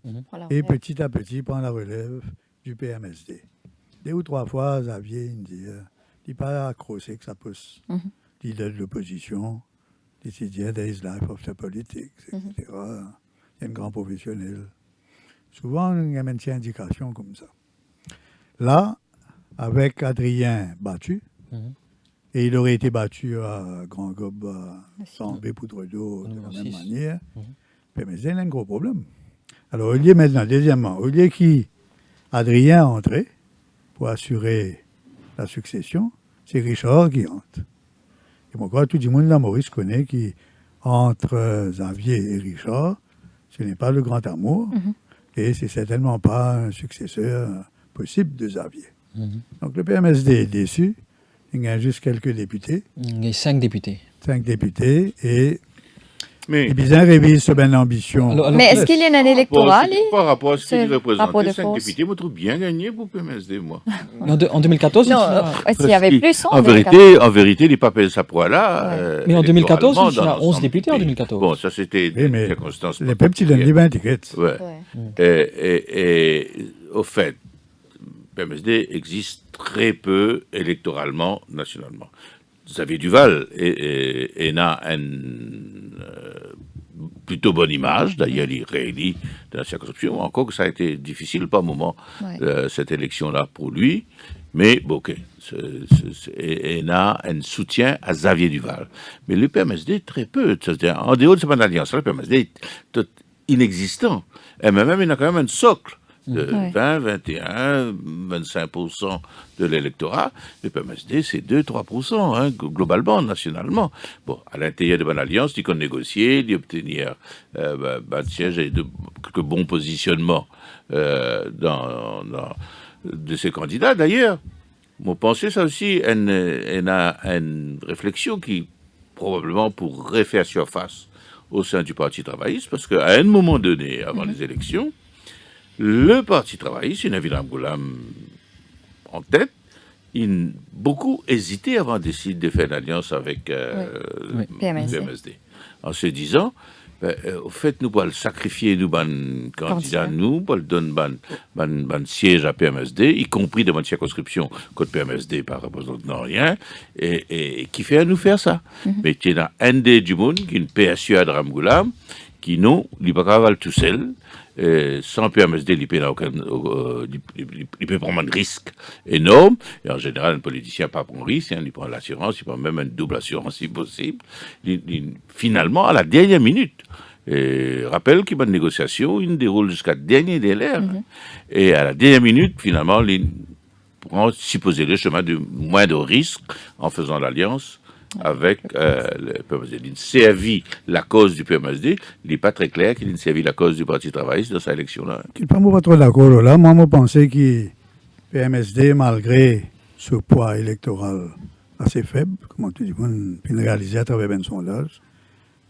et petit à petit prend la relève du PMSD. 2 ou 3 fois, Xavier il dit, il n'est pas accroché que ça pousse. Il est de l'opposition. Il s'est dit, there is life after politics, etc. Il y a un grand professionnel. Souvent, il y a une indication comme ça. Là, avec Adrien battu, et il aurait été battu à Grand Gob, sans Poudre d'eau, de la même manière, mais il y a un gros problème. Alors, au lieu maintenant, deuxièmement, au lieu qu'Adrien entre pour assurer la succession, c'est Richard qui entre. Et moi, tout le monde dans Maurice connaît qu'entre Xavier et Richard, ce n'est pas le grand amour, et c'est certainement pas un successeur possible de Xavier. Donc le PMSD est déçu, il y a juste quelques députés. Il y a 5 députés. 5 députés, et les bizarres révisent sur une ambition. Mais est-ce qu'il y a une année électorale? Par rapport à ce qu'il représentait, 5 force. députés, moi, je trouve bien gagné pour PMSD, moi. En 2014, non, s'il y avait plus, en vérité, il n'est pas payé sa proie-là. Mais en 2014, il y a 11 députés en 2014. Bon, ça, c'était des circonstances. Les petits donnent les 20 tickets. Et au fait, PMSD existe très peu électoralement, nationalement. Xavier Duval a une plutôt bonne image. D'ailleurs, il réélit dans la circonscription. Encore que ça a été difficile par moment, cette élection-là, pour lui. Mais, bon, ok. Il a un soutien à Xavier Duval. Mais le PMSD, très peu. C'est-à-dire, en dehors de cette alliance, le PMSD est inexistant. Et même, il a quand même un socle de 20, 21, 25% de l'électorat. Le PMSD, c'est 2-3%, globalement, nationalement. Bon, à l'intérieur de bonne alliance, il faut négocier, d'obtenir un siège et quelques bons positionnements de ces candidats. D'ailleurs, moi, pensez ça aussi, on a une réflexion qui, probablement, pourrait faire surface au sein du Parti travailliste, parce qu'à un moment donné, avant les élections, le Parti travailliste, il a Navin Ramgoolam en tête, il a beaucoup hésité avant de décider de faire une alliance avec le PMSD. En se disant, au fait, nous allons sacrifier nous candidats, nous allons donner un siège à PMSD, y compris dans une circonscription contre PMSD par représentant rien, et qui fait à nous faire ça. Mais il y a un des du monde qui est une PSU à Ramgoolam, qui non, il ne peut pas tout seul. Sans PMSD, il peut prendre un risque énorme. Et en général, un politicien pas prend risque, il prend l'assurance, il prend même une double assurance si possible. Finalement, à la dernière minute, rappelle qu'il y a une négociation, il déroule jusqu'à dernier délai. Et à la dernière minute, finalement, il prend supposé le chemin de moins de risque en faisant l'alliance avec le PMSD. Il servi la cause du PMSD, il n'est pas très clair qu'il servi la cause du Parti travailliste dans sa élection-là. Je ne suis pas trop d'accord là. Moi, je pensais que le PMSD, malgré ce poids électoral assez faible, comment tu dis, il réalisé à travers un sondage,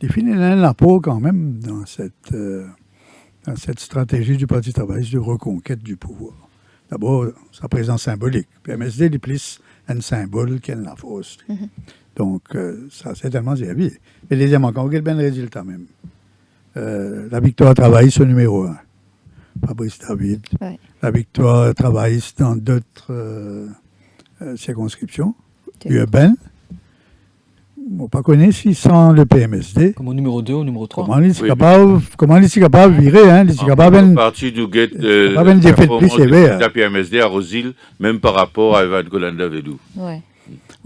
il finit la peau quand même dans cette stratégie du Parti travailliste de reconquête du pouvoir. D'abord, sa présence symbolique. PMSD, il est plus un symbole qu'un la fausse. Donc, ça, c'est tellement servi. Et deuxièmement, quand on regarde bien le résultat même, la victoire travailliste au numéro 1, Fabrice David. Ouais. La victoire travailliste dans d'autres circonscriptions, urbaines. On ne pas connaître si sans le PMSD. Comme au numéro 2, au numéro 3. Comment il est capable de virer, hein? Il est capable de partir du guet de plus sévère. La PMSD à Rosil, même par rapport à Evan Colanda Vedou. Ouais.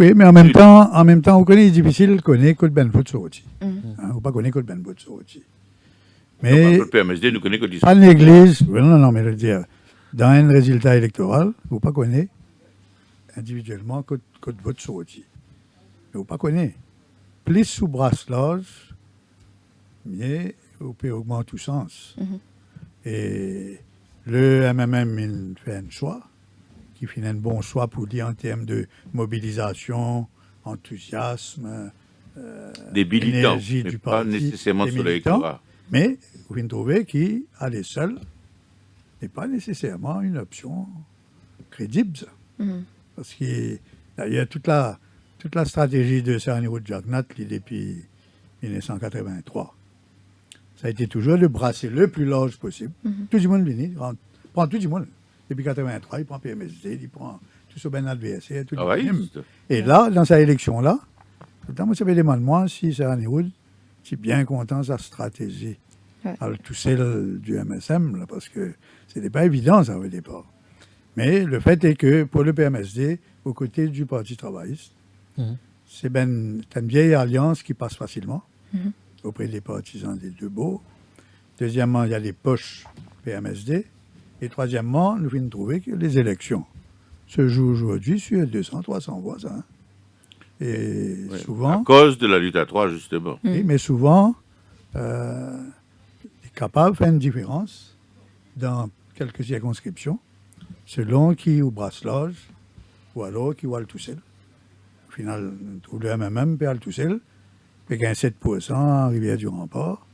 Oui, mais en même temps, on connaît, c'est difficile de connaître Côte Ben Foot Soroti. On ne pas connaître Côte Ben Foot Soroti. Mais. Le PMSD ne connaît que 10. À l'église, non, mais je veux dire, dans un résultat électoral, vous ne pas connaître individuellement Côte Vote Soroti. Mais vous ne pas connaître. Plus sous brassage, mieux vous pouvez augmenter tout sens. Et le MMM, il fait un choix, qui fait un bon choix pour dire en termes de mobilisation, enthousiasme, énergie du pas parti, nécessairement sur l'électorat. Mais vous pouvez trouver qu'aller seul n'est pas nécessairement une option crédible. Parce que d'ailleurs, toute la stratégie de Sarniro Jagnat depuis 1983, ça a été toujours de brasser le plus large possible. Tout le monde vient, prend tout le monde. Depuis 1983, il prend PMSD, il prend tout ce ben adversaire, tout le monde. Et là, dans cette élection-là, moi, ça me demande moi si Sarniro est bien content de sa stratégie. Alors, tout celle du MSM, là, parce que ce n'était pas évident, ça, au départ. Mais le fait est que pour le PMSD, aux côtés du Parti travailliste, c'est une vieille alliance qui passe facilement auprès des partisans des deux beaux. Deuxièmement, il y a les poches PMSD. Et troisièmement, nous venons de trouver que les élections se jouent aujourd'hui sur 200, 300 voix. Hein. Et souvent... À cause de la lutte à 3, justement. Oui, mais souvent, est capable de faire une différence dans quelques circonscriptions, selon qui ou brasse-large, ou alors qui voit le tout seul. Au final, on trouve le MMM perd tout seul, fait gagne 7% en Rivière-du-Rempart,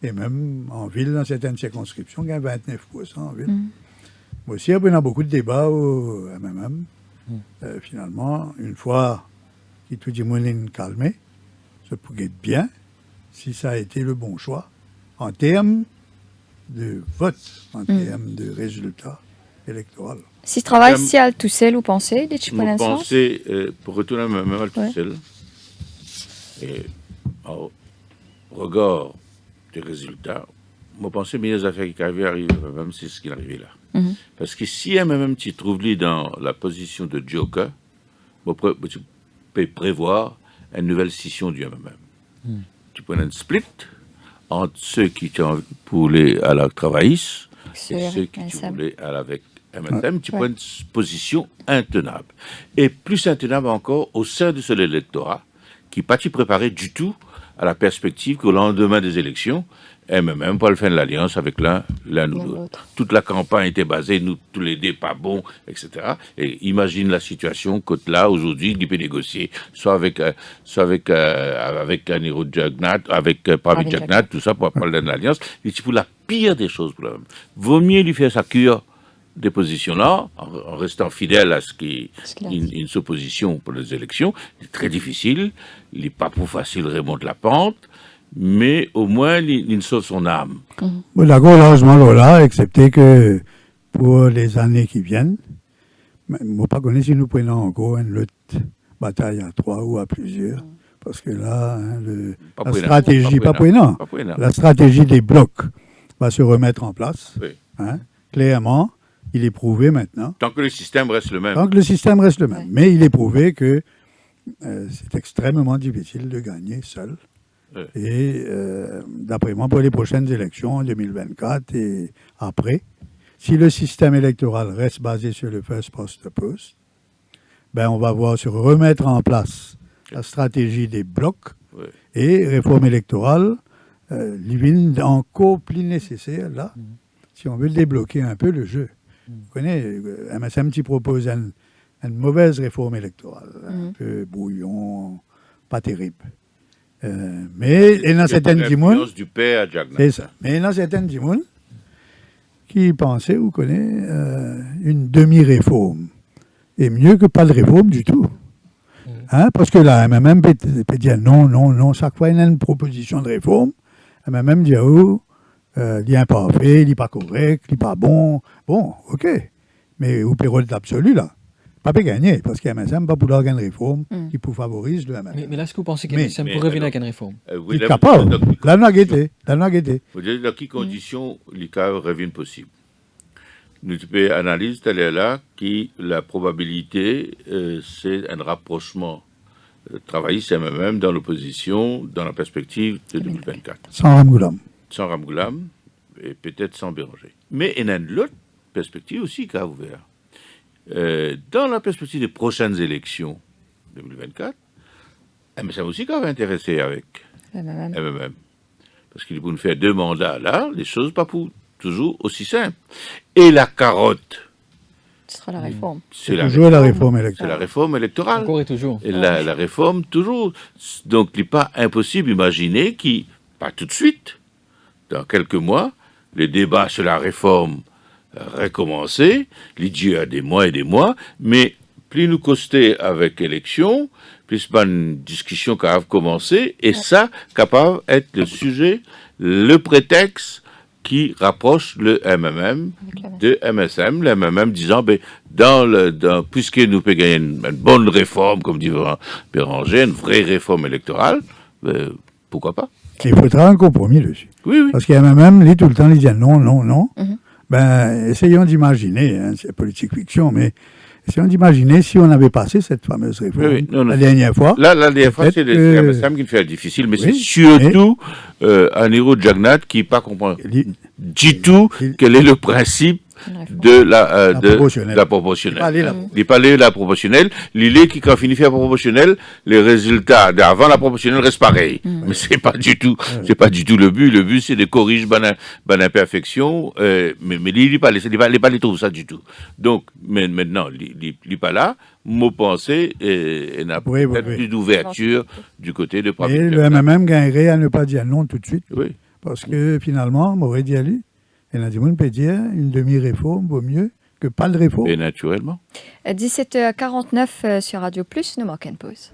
et même en ville, dans certaines circonscriptions, gagne 29% en ville. Moi aussi, il y a beaucoup de débats au MMM. Finalement, une fois que tout le monde est calmé, ça pourrait être bien si ça a été le bon choix en termes de vote, en termes de résultats électoraux. Si travail social tout seul, vous pensez, des petits points Vous pensez, pour retourner même à tout seul, et au regard des résultats, vous pensez que les affaires qui arrivent, même c'est ce qui est arrivé là. Parce que si même tu trouves dans la position de joker, vous pouvez prévoir une nouvelle scission du MMM. Tu peux un split entre ceux qui sont pour les à la travailliste et ceux qui voulaient aller avec MSM, tu prends une position intenable. Et plus intenable encore au sein de ce électorat qui n'est pas préparé du tout à la perspective qu'au lendemain des élections, MMM pas le faire de l'alliance avec l'un ou l'autre. Toute la campagne était basée, nous tous les deux pas bons, etc. Et imagine la situation que là aujourd'hui, il peut négocier, soit avec Niro Jagnat, avec Pravi Jagnat, tout ça pour parler d'une alliance. Et c'est pour la pire des choses pour l'homme. Vaut mieux lui faire sa cure des positions-là, en restant fidèle à ce qui est une opposition pour les élections. C'est très difficile, il n'est pas pour facile de remonter la pente, mais au moins, il sauve son âme. Bon, d'accord, largement là, excepté que pour les années qui viennent, je ne sais pas si nous prenons encore une lutte bataille à 3 ou à plusieurs, parce que là, la stratégie des blocs va se remettre en place, clairement. Il est prouvé maintenant. Tant que le système reste le même. Mais il est prouvé que c'est extrêmement difficile de gagner seul. Et d'après moi, pour les prochaines élections en 2024 et après, si le système électoral reste basé sur le first past the post, on va voir se remettre en place la stratégie des blocs et réforme électorale, l'ivine encore plus nécessaire là, si on veut débloquer un peu le jeu. Vous connaissez, MSM qui propose une mauvaise réforme électorale, un peu brouillon, pas terrible. Mais il y a certaines Dimoun, du père à Jagnat. c'est ça. Mais il y a certaines Dimoun qui pensaient, vous connaissez, une demi-réforme est mieux que pas de réforme du tout. Hein? Parce que la MMM peut dire non, chaque fois il y a une proposition de réforme, la MMM dit il est imparfait, il n'est pas correct, il n'est pas bon. Bon, ok. Mais au péril de l'absolu, là, pas peut gagner, parce qu'il y a MSM pas pour une réforme qui peut favoriser le MSM. Mais là, est-ce que vous pensez que MSM pourrait revenir avec une réforme Il est capable. Là, on a guetté. Vous dites dans quelles conditions l'ICA revient possible. Nous pouvons analyser là que la probabilité, c'est un rapprochement travailliste MMM dans l'opposition, dans la perspective de 2024. Sans Ramgoulam. Sans Ramgoulam, et peut-être sans Béranger. Mais il y a une autre perspective aussi qui a ouvert. Dans la perspective des prochaines élections 2024, MSM aussi qui va intéresser avec MMM. Parce qu'il peut nous faire 2 mandats là, les choses pas pour toujours aussi simples. Et la carotte. Ce sera la réforme. C'est toujours la réforme électorale. C'est la réforme électorale. Encore et toujours. Et la réforme toujours. Donc il n'est pas impossible d'imaginer qu'il, pas tout de suite, dans quelques mois, les débats sur la réforme recommencer, l'idée a des mois et des mois, mais plus nous coster avec l'élection, plus pas une discussion qui a commencé, et ça, capable d'être le sujet, le prétexte qui rapproche le MMM de MSM, le MMM disant, puisque nous pouvons gagner une bonne réforme, comme dit Béranger, une vraie réforme électorale, pourquoi pas? Il faudra un compromis dessus. Oui. Parce qu'il y a même, tout le temps, il dit non. Essayons d'imaginer, c'est la politique fiction, mais essayons d'imaginer si on avait passé cette fameuse réforme la dernière fois. La dernière fois, c'est le MSM qui le fait difficile, mais c'est surtout un héros de Jagnat qui n'est pas comprendre du tout quel est le principe de la proportionnelle. Il parlait de la proportionnelle. L'idée qui, quand finit faire proportionnelle, les résultats avant la proportionnelle restent pareils. Mais c'est pas du tout le but. Le but, c'est de corriger ban imperfection. Mais il n'est pas les trouve ça du tout. Donc, maintenant, il n'est pas là. Mot pensé, et n'a peut-être plus d'ouverture du côté de Premier. Et le MMM gagnerait à ne pas dire non tout de suite. Oui. Parce que finalement, m'aurait dit à lui, et Nadimoun peut dire une demi-réforme vaut mieux que pas de réforme. Et naturellement. 17h49 sur Radio Plus, nous manquons une pause.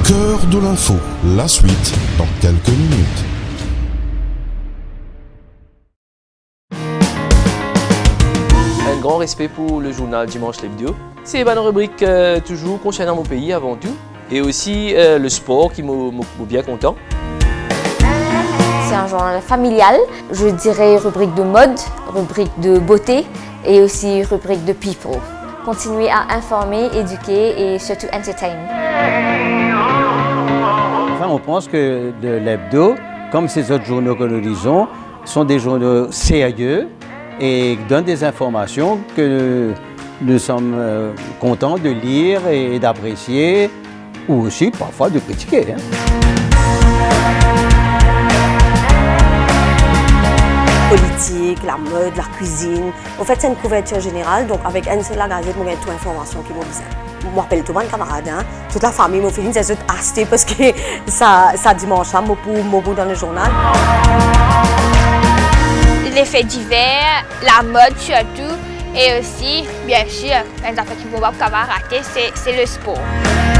Cœur de l'info, la suite dans quelques minutes. Un grand respect pour le journal Dimanche l'Hebdo. C'est une rubrique toujours concernant mon pays avant tout. Et aussi le sport qui m'a bien content. C'est un journal familial, je dirais rubrique de mode, rubrique de beauté et aussi rubrique de people. Continuez à informer, éduquer et surtout entertain. Enfin, on pense que l'hebdo, comme ces autres journaux que nous lisons, sont des journaux sérieux et donnent des informations que nous sommes contents de lire et d'apprécier, ou aussi parfois de critiquer. Politique, la mode, la cuisine. En fait, c'est une couverture générale, donc avec une seule gazette, on a toute l'information qui m'a besoin. Je m'appelle tout le monde camarade, toute la famille m'a fait c'est acheté parce que ça dimanche, pour dans le journal. Les faits divers, la mode surtout, et aussi, bien sûr, les affaires qui ne vont pas rater, c'est le sport.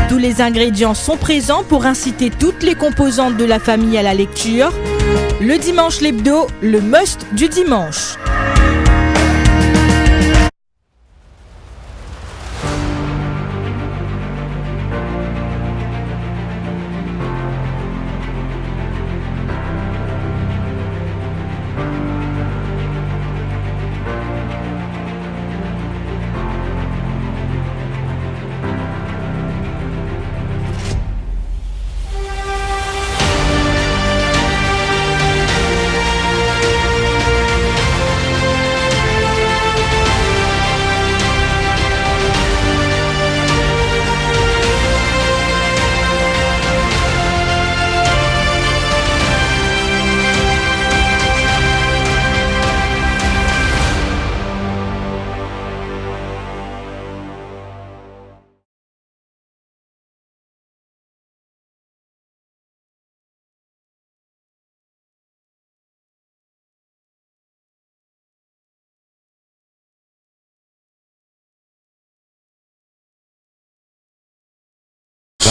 Tous les ingrédients sont présents pour inciter toutes les composantes de la famille à la lecture. Le Dimanche l'Hebdo, le must du dimanche.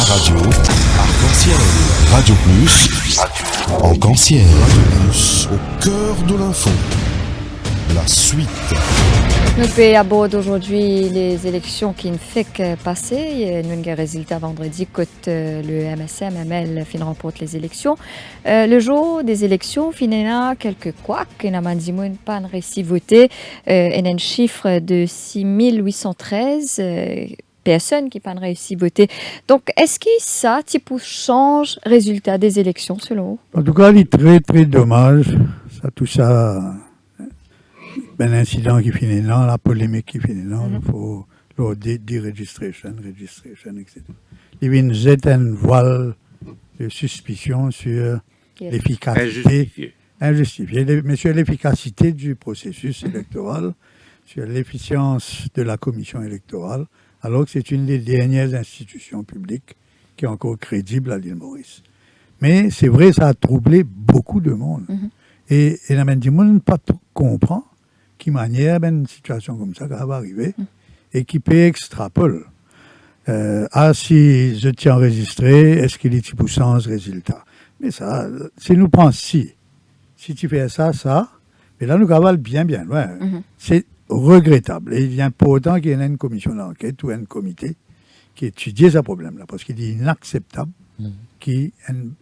radio arc-en-ciel. Radio Plus, arc-en-ciel. Radio Plus, au cœur de l'info. La suite. Nous pouvons aborder aujourd'hui les élections qui ne fait que passer. Nous avons un résultat vendredi quand le MSM-ML fin remporte les élections. Le jour des élections, finalement, quelques couacs. Il y a pas réussi à voter. Il y a un chiffre de 6813 personnes qui n'ont pas réussi à voter. Donc, est-ce que ça, change le résultat des élections, selon vous? En tout cas, il est très, très dommage. Ça, tout ça... l'incident qui finit là, la polémique qui finit là, il faut le deregistration, etc. Il y a une voile de suspicion sur l'efficacité, injustifiée, mais sur l'efficacité du processus électoral, sur l'efficience de la commission électorale, alors que c'est une des dernières institutions publiques qui est encore crédible à l'île Maurice. Mais c'est vrai, ça a troublé beaucoup de monde. Et la même du monde pas comprend qui manière une situation comme ça qui va arriver et qui peut extrapoler. Si je tiens enregistré, est-ce qu'il est pour sens résultat? Mais ça, si nous pensons si tu fais ça, mais là nous cavalons bien loin. C'est regrettable. Et il est important qu'il y ait une commission d'enquête ou un comité qui étudie ce problème-là, parce qu'il est inacceptable qu'il y ait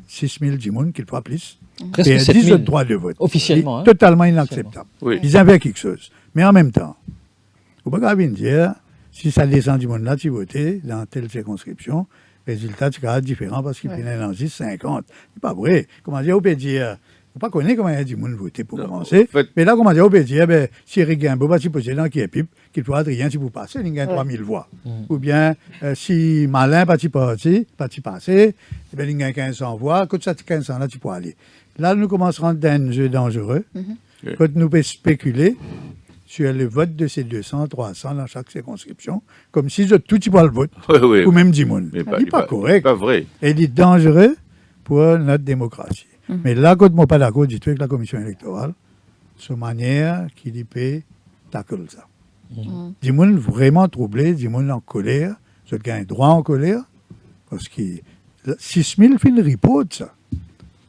6 000 personnes qui le fassent plus. Presque 7 000 le droit de vote. Officiellement. Hein? Totalement inacceptable. Oui. Ils avaient quelque chose. Mais en même temps, il ne faut pas dire, si ça descend du monde là, tu votes dans telle circonscription, le résultat est différent parce qu'il finit dans 50. C'est pas vrai. Comment dire, on peut dire, on ne pas connaître comment il y a du monde voter pour commencer. En fait, mais là, comment dire, on peut dire, si Eric Guimbaud va s'y poser dans qui est pipe, qu'il faut Adrien si vous passez, il gagne 3 000 voix. Ou bien, si Malin pas passer, il gagne 1500 voix, quand ça 1500 là, tu peux aller. Là, nous commencerons dans un jeu dangereux. Quand nous pouvons spéculer sur le vote de ces 200, 300 dans chaque circonscription, comme si tout tu vois le vote, ou même 10 monde. Ce n'est pas correct. Pas vrai. Et il est dangereux pour notre démocratie. Mais là, quand je ne suis pas d'accord du tout avec la commission électorale, c'est une manière qu'il peut tackle ça. Des gens vraiment troublés, des gens en colère, ceux qui ont un droit en colère, parce que 6 000 fin de report, ça.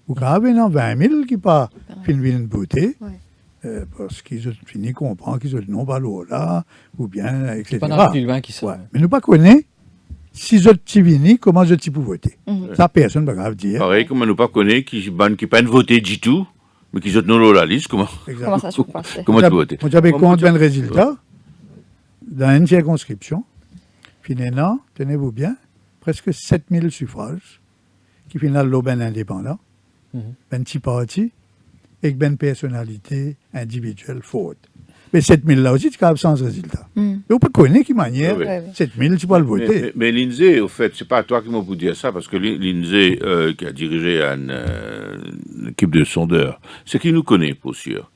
Ou quand il y en a 20 000 qui pas fin voter, parce qu'ils ont fini de comprendre qu'ils ont non pas là, ou bien, etc. Pas dans le qui ça. Mais nous ne connaissons pas si je suis venu, comment je suis pour voter. Ça, personne ne peut dire. Pareil, comme nous ne connaissons qui ne pas voter du tout, mais qui sont non la liste, comment ça se passe? Comment tu votes? On avait compte un résultat dans une circonscription. Finalement, tenez-vous bien, presque 7 000 suffrages qui finalement l'aubaine indépendant. Ben petit parti et ben personnalité individuelle forte. Mais 7 000 là aussi, tu as sans résultat. Mais on peut connaître qui manière 7 000, tu peux le voter. Mais l'INSEE, au fait, c'est pas toi qui m'as pu dire ça, parce que l'INSEE, qui a dirigé une équipe de sondeurs, c'est qui nous connaît, pour sûr.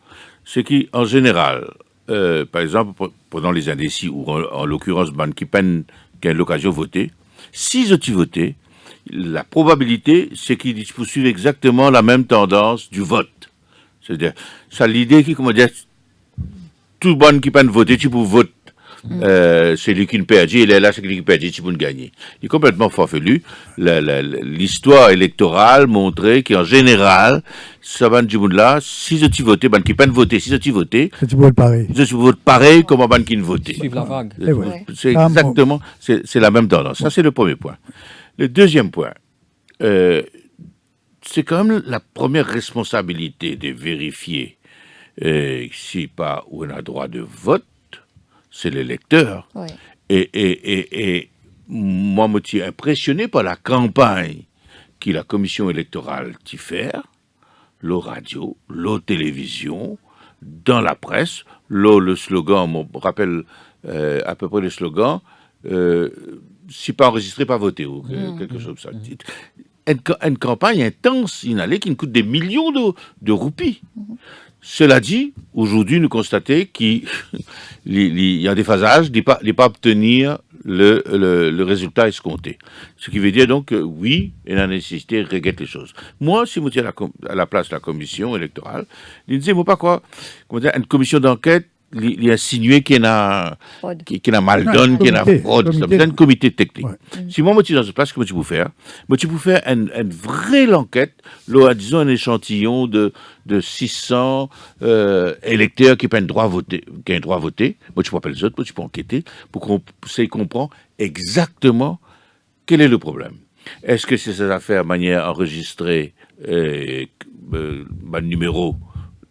C'est qui, en général, par exemple, pendant les indécis, ou en l'occurrence, qui peine qui a l'occasion de voter, si je voté, la probabilité, c'est qu'ils poursuivent exactement la même tendance du vote. C'est-à-dire, ça l'idée qui, comment dire, tout le monde qui peut voter, tu peux voter. C'est lui qui ne perd, il est là, c'est lui qui perd, tu peux gagner. Il est complètement farfelu. L'histoire électorale montrait qu'en général, ça va du monde là, si je vote, qui peut voter, si je vote, tu votes pareil. Je vote pareil comme un qui ne vote. Suivre la vague. C'est exactement, c'est la même tendance. Ça, c'est le premier point. Le deuxième point, c'est quand même la première responsabilité de vérifier si pas où on a droit de vote, c'est l'électeur. Oui. Et moi, je suis impressionné par la campagne que la commission électorale t'y fait, la radio, la télévision, dans la presse, le slogan, on me rappelle à peu près le slogan, si pas enregistré, pas voté, ou quelque chose comme ça. Une campagne intense, inhalée, qui nous coûte des millions de roupies. Cela dit, aujourd'hui, nous constatons qu'il y a des phasages, de ne pas obtenir le résultat escompté. Ce qui veut dire donc que oui, il y a la nécessité de régler les choses. Moi, si je suis à la place de la commission électorale, je ne sais pas quoi, une commission d'enquête il insinué qu'il y a mal donne, qu'il y a fraude. Ça besoin d'un comité technique. Si moi, je suis dans ce place, comment tu peux faire? Moi, tu peux faire une vraie enquête, là, disons un échantillon de 600 électeurs qui ont un droit à voter. Moi, tu peux appeler les autres, moi, tu peux enquêter pour qu'on puisse comprendre exactement quel est le problème. Est-ce que c'est cette affaire de manière enregistrée, numéro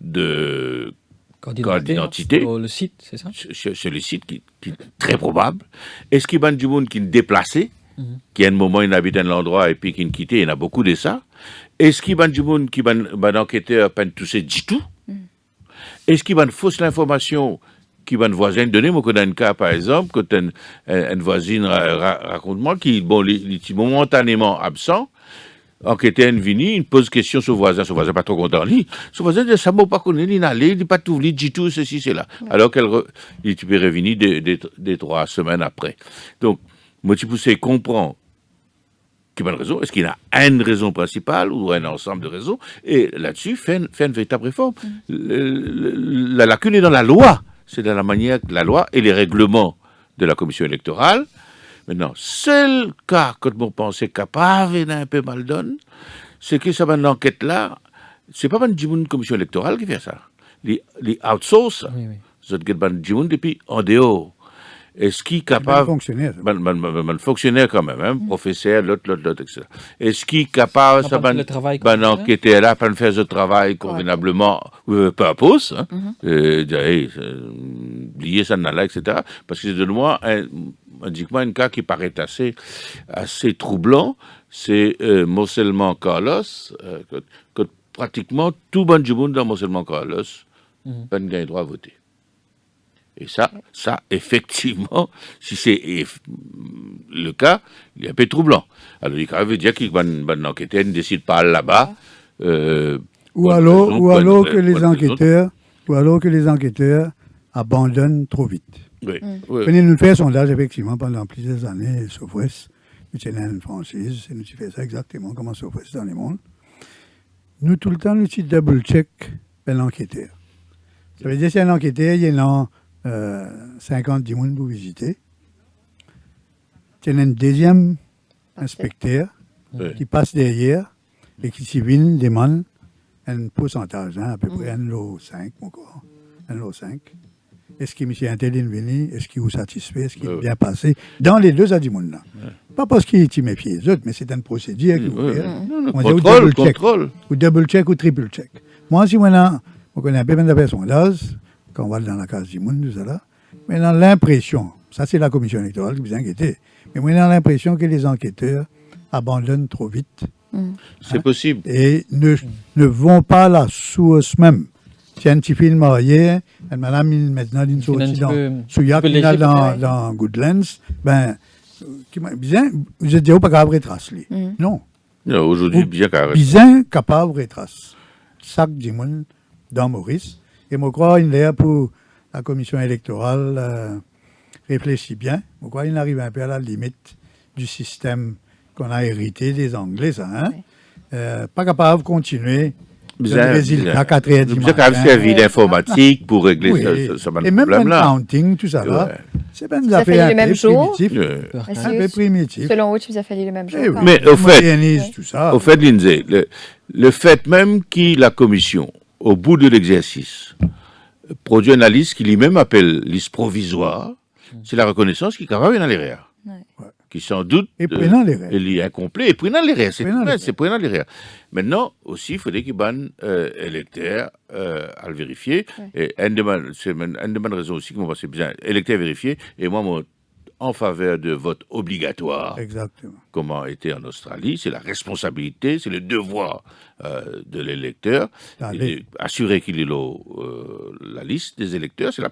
de carte d'identité sur le site, c'est ça? Sur le site, qui est très probable. Est-ce qu'il y a du monde qui est déplacé, qui à un moment il habite un endroit et puis qui est quitté? Il y en a beaucoup de ça. Est-ce qu'il y a du monde qui est enquêteur peine tout ça du tout? Est-ce qu'il y a une fausse information qui va une voisine donner? Moi, quand un cas, par exemple, quand une voisine raconte-moi qu'il est momentanément absent, enquêteur vini, il pose question sur le voisin pas trop content. Son voisin dit, ça m'a pas connu, il n'allait, il dit pas tout, il dit tout, ceci, c'est là. Alors il peut revenir des 3 semaines après. Donc, moi, tu peux comprendre qu'il y a une raison. Est-ce qu'il y a une raison principale ou un ensemble de raisons? Et là-dessus, fait une véritable réforme. La lacune est dans la loi. C'est dans la manière que la loi et les règlements de la commission électorale. Maintenant, seul cas que mon pensée capable et un peu mal donne, c'est que ça va une enquête là, c'est pas une commission électorale qui fait ça. Les outsource, c'est depuis en dehors. Est-ce qu'il est capable... fonctionnaire quand même, hein, professeur, l'autre, etc. Est-ce qu'il est capable, ça enquêter là, pour faire ce travail convenablement, peu à pause, hein, lier ça là, etc. Parce que de moi, un cas qui paraît assez troublant, c'est Morcellement Carlos, que pratiquement tout bon du monde dans Morcellement Carlos n'a pas droit à voter. Et ça, effectivement, si c'est le cas, il est un peu troublant. Alors, il veut dire qu'il y a une enquêteur qui ne décide pas là-bas. Ou alors que les enquêteurs abandonnent trop vite. Oui. Venez nous faire un sondage, effectivement, pendant plusieurs années, Southwest, nous sommes une franchise, et nous faisons ça exactement comme Southwest dans le monde. Nous, tout le temps, nous double-check l'enquêteur. Ça veut dire que c'est un enquêteur, il y a 50 personnes pour visiter. C'est un deuxième inspecteur qui passe derrière et qui demande un pourcentage, à peu près 1,5 encore. 1,5. Est-ce que M. Intel venu? Est-ce qu'il est satisfait? Est-ce qu'il est bien passé? Dans les deux adimons-là. Pas parce qu'il est méfié les autres, mais c'est une procédure qui vous fait. Contrôle. Ou double-check ou triple-check. Moi, si on connaît un peu de sondage, quand on va dans la case du monde, nous allons. Mais dans l'impression, ça c'est la commission électorale qui vous inquiète, mais moi, dans l'impression que les enquêteurs abandonnent trop vite. C'est possible. Et ne vont pas à la source même. C'est un petit film marié, une madame maintenant d'une sortie dans Goodlands, je dis pas capable de retracer. Non. Aujourd'hui, bien capable de retracer. Ça que dans Maurice. Et moi, je crois qu'il est pour la commission électorale réfléchit bien. Je crois qu'il arrive un peu à la limite du système qu'on a hérité des Anglais, ça. Hein? Pas capable de continuer. Résultat 4h du matin. Vous avez servi d'informatique pour régler ce problème-là. Et même le counting, tout ça là, c'est pas une affaire un peu primitif. Selon vous, vous avez fallu le même jour. Mais au fait, Lindsay, le fait même que la commission, au bout de l'exercice, produit une liste qui lui-même appelle liste provisoire, c'est la reconnaissance qui est capable dans les réels. Qui sans doute est incomplet et prenant les réels. C'est prenant les réels. Maintenant, aussi, il faudrait qu'il y ait un électeur à le vérifier. Et une de mes raisons aussi que moi, c'est bien électeur vérifié. Et moi, en faveur de vote obligatoire, comme a été en Australie, c'est la responsabilité, c'est le devoir de l'électeur, assurer qu'il ait la liste des électeurs, c'est la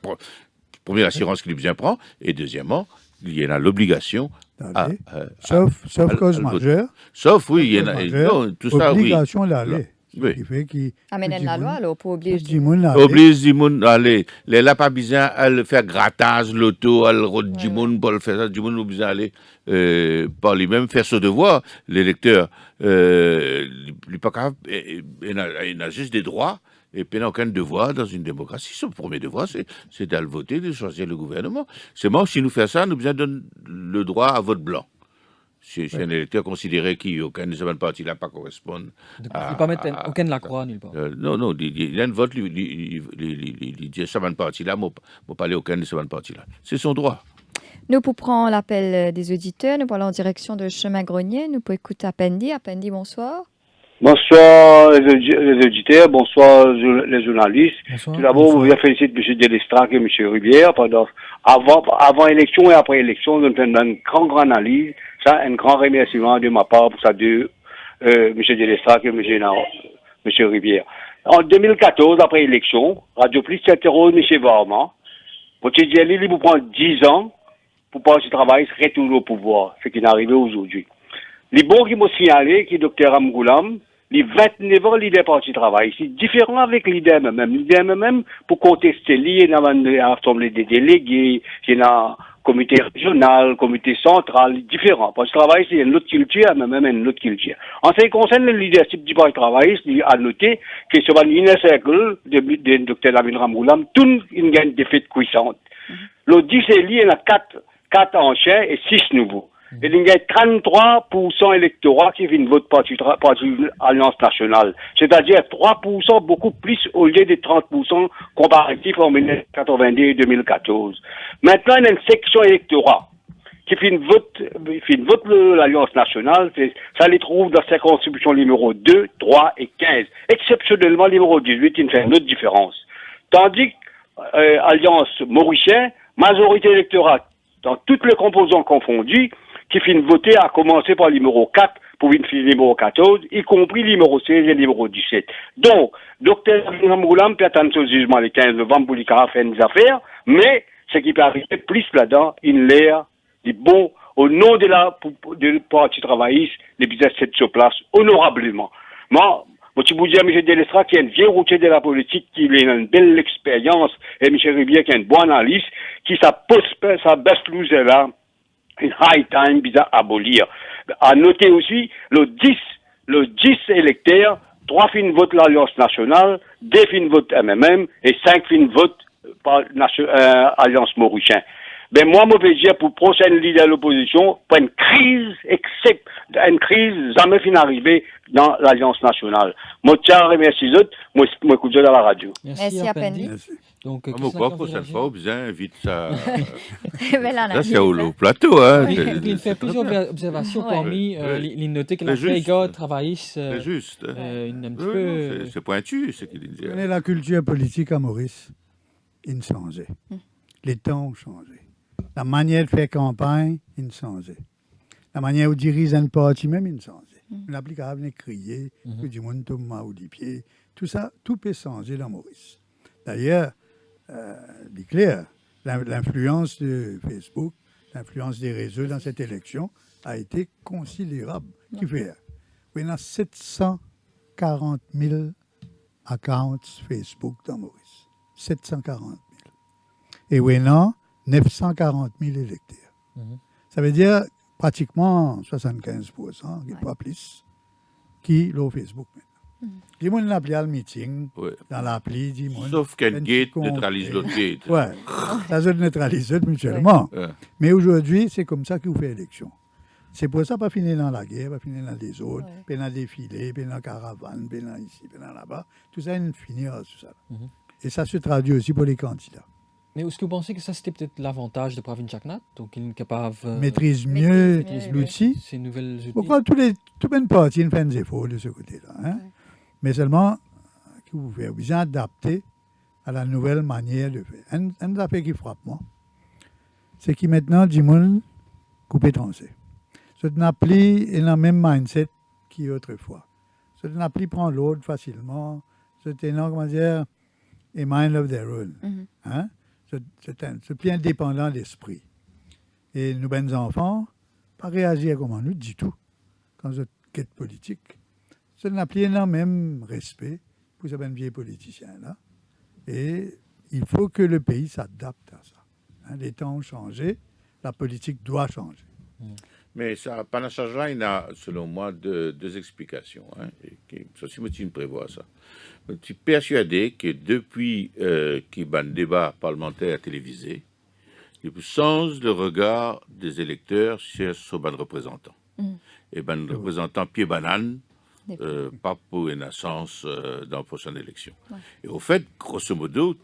première assurance qu'il bien prend, et deuxièmement, il y en a l'obligation sauf cause majeure. Sauf, oui, il y en a tout ça, oui. Obligation d'aller. Amène la loi, alors, pour obliger du monde à aller. Il n'a pas besoin de faire grattage, l'auto, à le du monde pour le faire ça. Du monde n'a besoin d'aller par lui-même faire ce devoir. L'électeur, il n'a juste des droits Et puis, il n'a aucun devoir dans une démocratie. Son premier devoir, c'est d'aller voter, de choisir le gouvernement. Seulement, si nous faisons ça, nous besoin donner le droit à vote blanc. Si un électeur considérait qu'aucun de ces partis-là pas correspondent Il ne peut pas mettre aucun de la croix nulle part. Non, il y a un vote, il dit ça parti-là, moi pas aller aucun de ces partis-là. C'est son droit. Nous pour prendre l'appel des auditeurs, nous allons en direction de Chemin Grenier. Nous pouvons écouter Appendi. Appendi, bonsoir. Bonsoir les auditeurs, bonsoir les journalistes. Bonsoir. Tout d'abord, je voudrais féliciter M. Delestrac et M. Rivière avant élection et après élection, nous avons une grande analyse. Ça, un grand remerciement de ma part pour ça de M. Delestrac et M. Rivière. En 2014, après élection, Radio Plus s'interroge M. Varman. Votre idée, il vous prend 10 ans pour passer travail, retourner au pouvoir, ce qui est arrivé aujourd'hui. Les bons qui m'ont signalé, qui est Dr Amgoulam, les 29 ans, l'idée parti travail. C'est différent avec l'idée même. L'idée même, pour contester, il y a une assemblée des délégués, il y a un comité régional, comité central, différent. Parce que le travail, c'est une autre culture, même une autre culture. En ce qui concerne le leadership du parti travail, il a noté que sur un inner circle de Dr Amgoulam, tout une gagne défaite puissante. Le 10 il y en a 4 anciens et 6 nouveaux. Et il y a 33% électorat qui viennent voter parti Alliance Nationale. C'est-à-dire 3% beaucoup plus au lieu des 30% comparatifs en 1982 et 2014. Maintenant, il y a une section électorat qui fait vote l'Alliance Nationale. Ça les trouve dans circonscription numéro 2, 3 et 15. Exceptionnellement, numéro 18, il fait une autre différence. Tandis que Alliance Mauricien, majorité électorale dans toutes les composants confondus, qui finissent voter à commencer par le numéro 4 pour finir le numéro 14, y compris le numéro 16 et le numéro 17. Donc, Dr Moulam peut attendre ce jugement le 15 novembre pour lui faire des affaires, mais ce qui peut arriver plus là-dedans, il l'air dit bon, au nom de du parti travailliste, les business sont sur place honorablement. Moi, je vous dis à M. Delestrac qui est un vieux routier de la politique, qui a une belle expérience, et M. Rivière qui est un bon analyste, qui sa baisse loose là, une high time, bizarre abolir. À noter aussi, le 10 électeurs, 3 fins votent l'Alliance Nationale, 2 fins votent MMM, et 5 fins votent par Alliance Mauricien. Ben, moi, je vais dire, pour prochaine leader de l'opposition, pour une crise jamais fin arrivée dans l'Alliance Nationale. Moi, tiens, remercie les autres, moi, écoute dans la radio. Merci, Appendi. Donc, Moi, prochaine fois, bien, vite ça. Là, c'est au plateau, hein. Il fait plusieurs observations parmi les noter que la Frégate travailliste. C'est juste. C'est pointu, ce qu'il dit. La culture politique à Maurice, il changeait. Les temps ont changé. La manière de faire campagne, il changeait. La manière où dirige un parti même, il changeait. On n'a plus qu'à venir crier, que du monde tombe au pied. Tout ça, tout peut changer dans Maurice. D'ailleurs, c'est clair, l'influence de Facebook, l'influence des réseaux dans cette élection a été considérable. Qui fait? Il y a 740 000 accounts Facebook dans Maurice. 740 000. Et il y a 940 000 électeurs. Ça veut dire pratiquement 75%, et pas plus, qui l'ont Facebook maintenant. Les gens l'appellent le meeting, dans l'appli, sauf qu'un gate neutralise l'autre gate. Oui, ça se neutralise mutuellement. Mais aujourd'hui, c'est comme ça qu'on fait l'élection. C'est pour ça pas finir dans la guerre, pas finir dans les autres, pas dans les défilés, pas dans la caravane, pas dans ici, pas dans là-bas. Tout ça, il finit tout ça. Et ça se traduit aussi pour les candidats. Mais est-ce que vous pensez que ça, c'était peut-être l'avantage de Pravin Jagnnath? Donc, il est capable... maîtrise mieux l'outil. Ces nouvelles outils. Pourquoi tout le parti fait des efforts de ce côté-là. Hein? Mais seulement, vous pouvez vous adapter à la nouvelle manière de faire. Un affaire qui frappe moi, c'est que maintenant, du monde coupé tranché. C'est une appli et le même mindset qu'autrefois. C'est une appli prend l'autre facilement. C'est un, comment dire, a mind of their own. Hein? C'est plus indépendant d'esprit. Et nos bons enfants, pas réagir comme nous, du tout, quand vous êtes politique. C'est une appli dans le même respect pour ces vieux politiciens-là. Et il faut que le pays s'adapte à ça. Hein? Les temps ont changé, la politique doit changer. Mais ça, panachage-là, il a, selon moi, deux explications. Hein, ça, si je prévois ça. Je suis persuadé que depuis qu'il y a un débat parlementaire télévisé, il change le regard des électeurs sur ce ban représentant. Et ban représentant pied banane, pas pour une chance dans la prochaine élection. Ouais. Et au fait, grosso modo,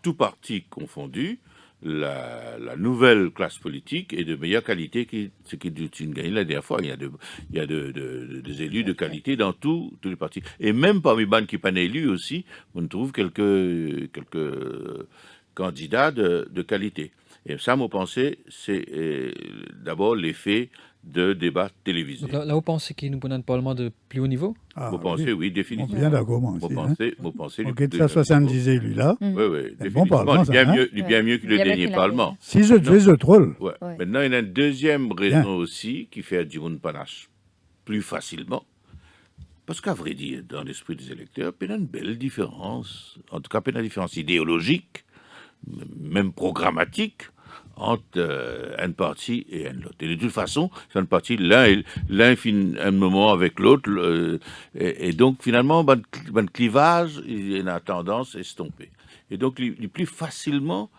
tout parti confondu, la nouvelle classe politique est de meilleure qualité que ce qui est gagné la dernière fois. Il y a des élus de qualité dans tous les partis. Et même parmi les qui ne sont pas élus aussi, on trouve quelques candidats de qualité. Et ça, mon pensée, c'est d'abord l'effet de débat télévisé. Donc là, vous pensez qu'il nous prend un parlement de plus haut niveau? Vous pensez, oui, définitivement. Bien d'accord, moi aussi. Vous pensez. Ok, de ça 70 élus là. Oui, définitivement. Il est bien mieux que le dernier parlement. Si je troll. Ouais. Maintenant, il y a une deuxième raison aussi qui fait du monde panache plus facilement. Parce qu'à vrai dire, dans l'esprit des électeurs, il y a une belle différence, en tout cas, il y a une différence idéologique, même programmatique, entre un parti et un autre. Et de toute façon, c'est un parti, l'un finit un moment avec l'autre, et donc finalement, le clivage, il a tendance à estomper. Et donc, il plus facilement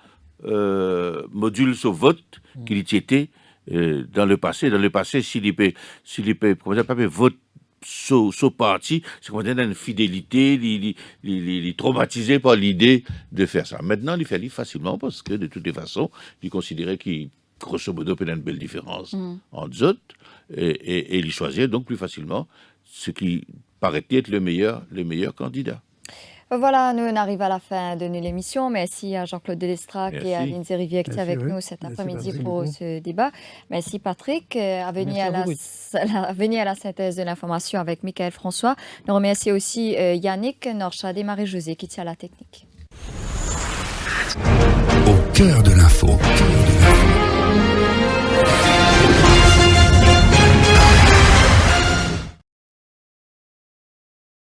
module ce vote qu'il y était dans le passé. Dans le passé, s'il y peut vote ce parti, c'est qu'on a une fidélité, il est traumatisé par l'idée de faire ça. Maintenant, il fait facilement parce que de toutes les façons, il considérait qu'il, grosso modo, il y a une belle différence entre eux et il choisait donc plus facilement ce qui paraît être le meilleur candidat. Voilà, nous on arrive à la fin de l'émission. Merci à Jean-Claude Delestrac et à Lindsay Rivière qui étaient avec nous cet après-midi pour ce débat. Merci Patrick, à venir à la synthèse de l'information avec Michael François. Nous remercions aussi Yannick, Norchad et Marie-Josée qui tient la technique. Au cœur de l'info.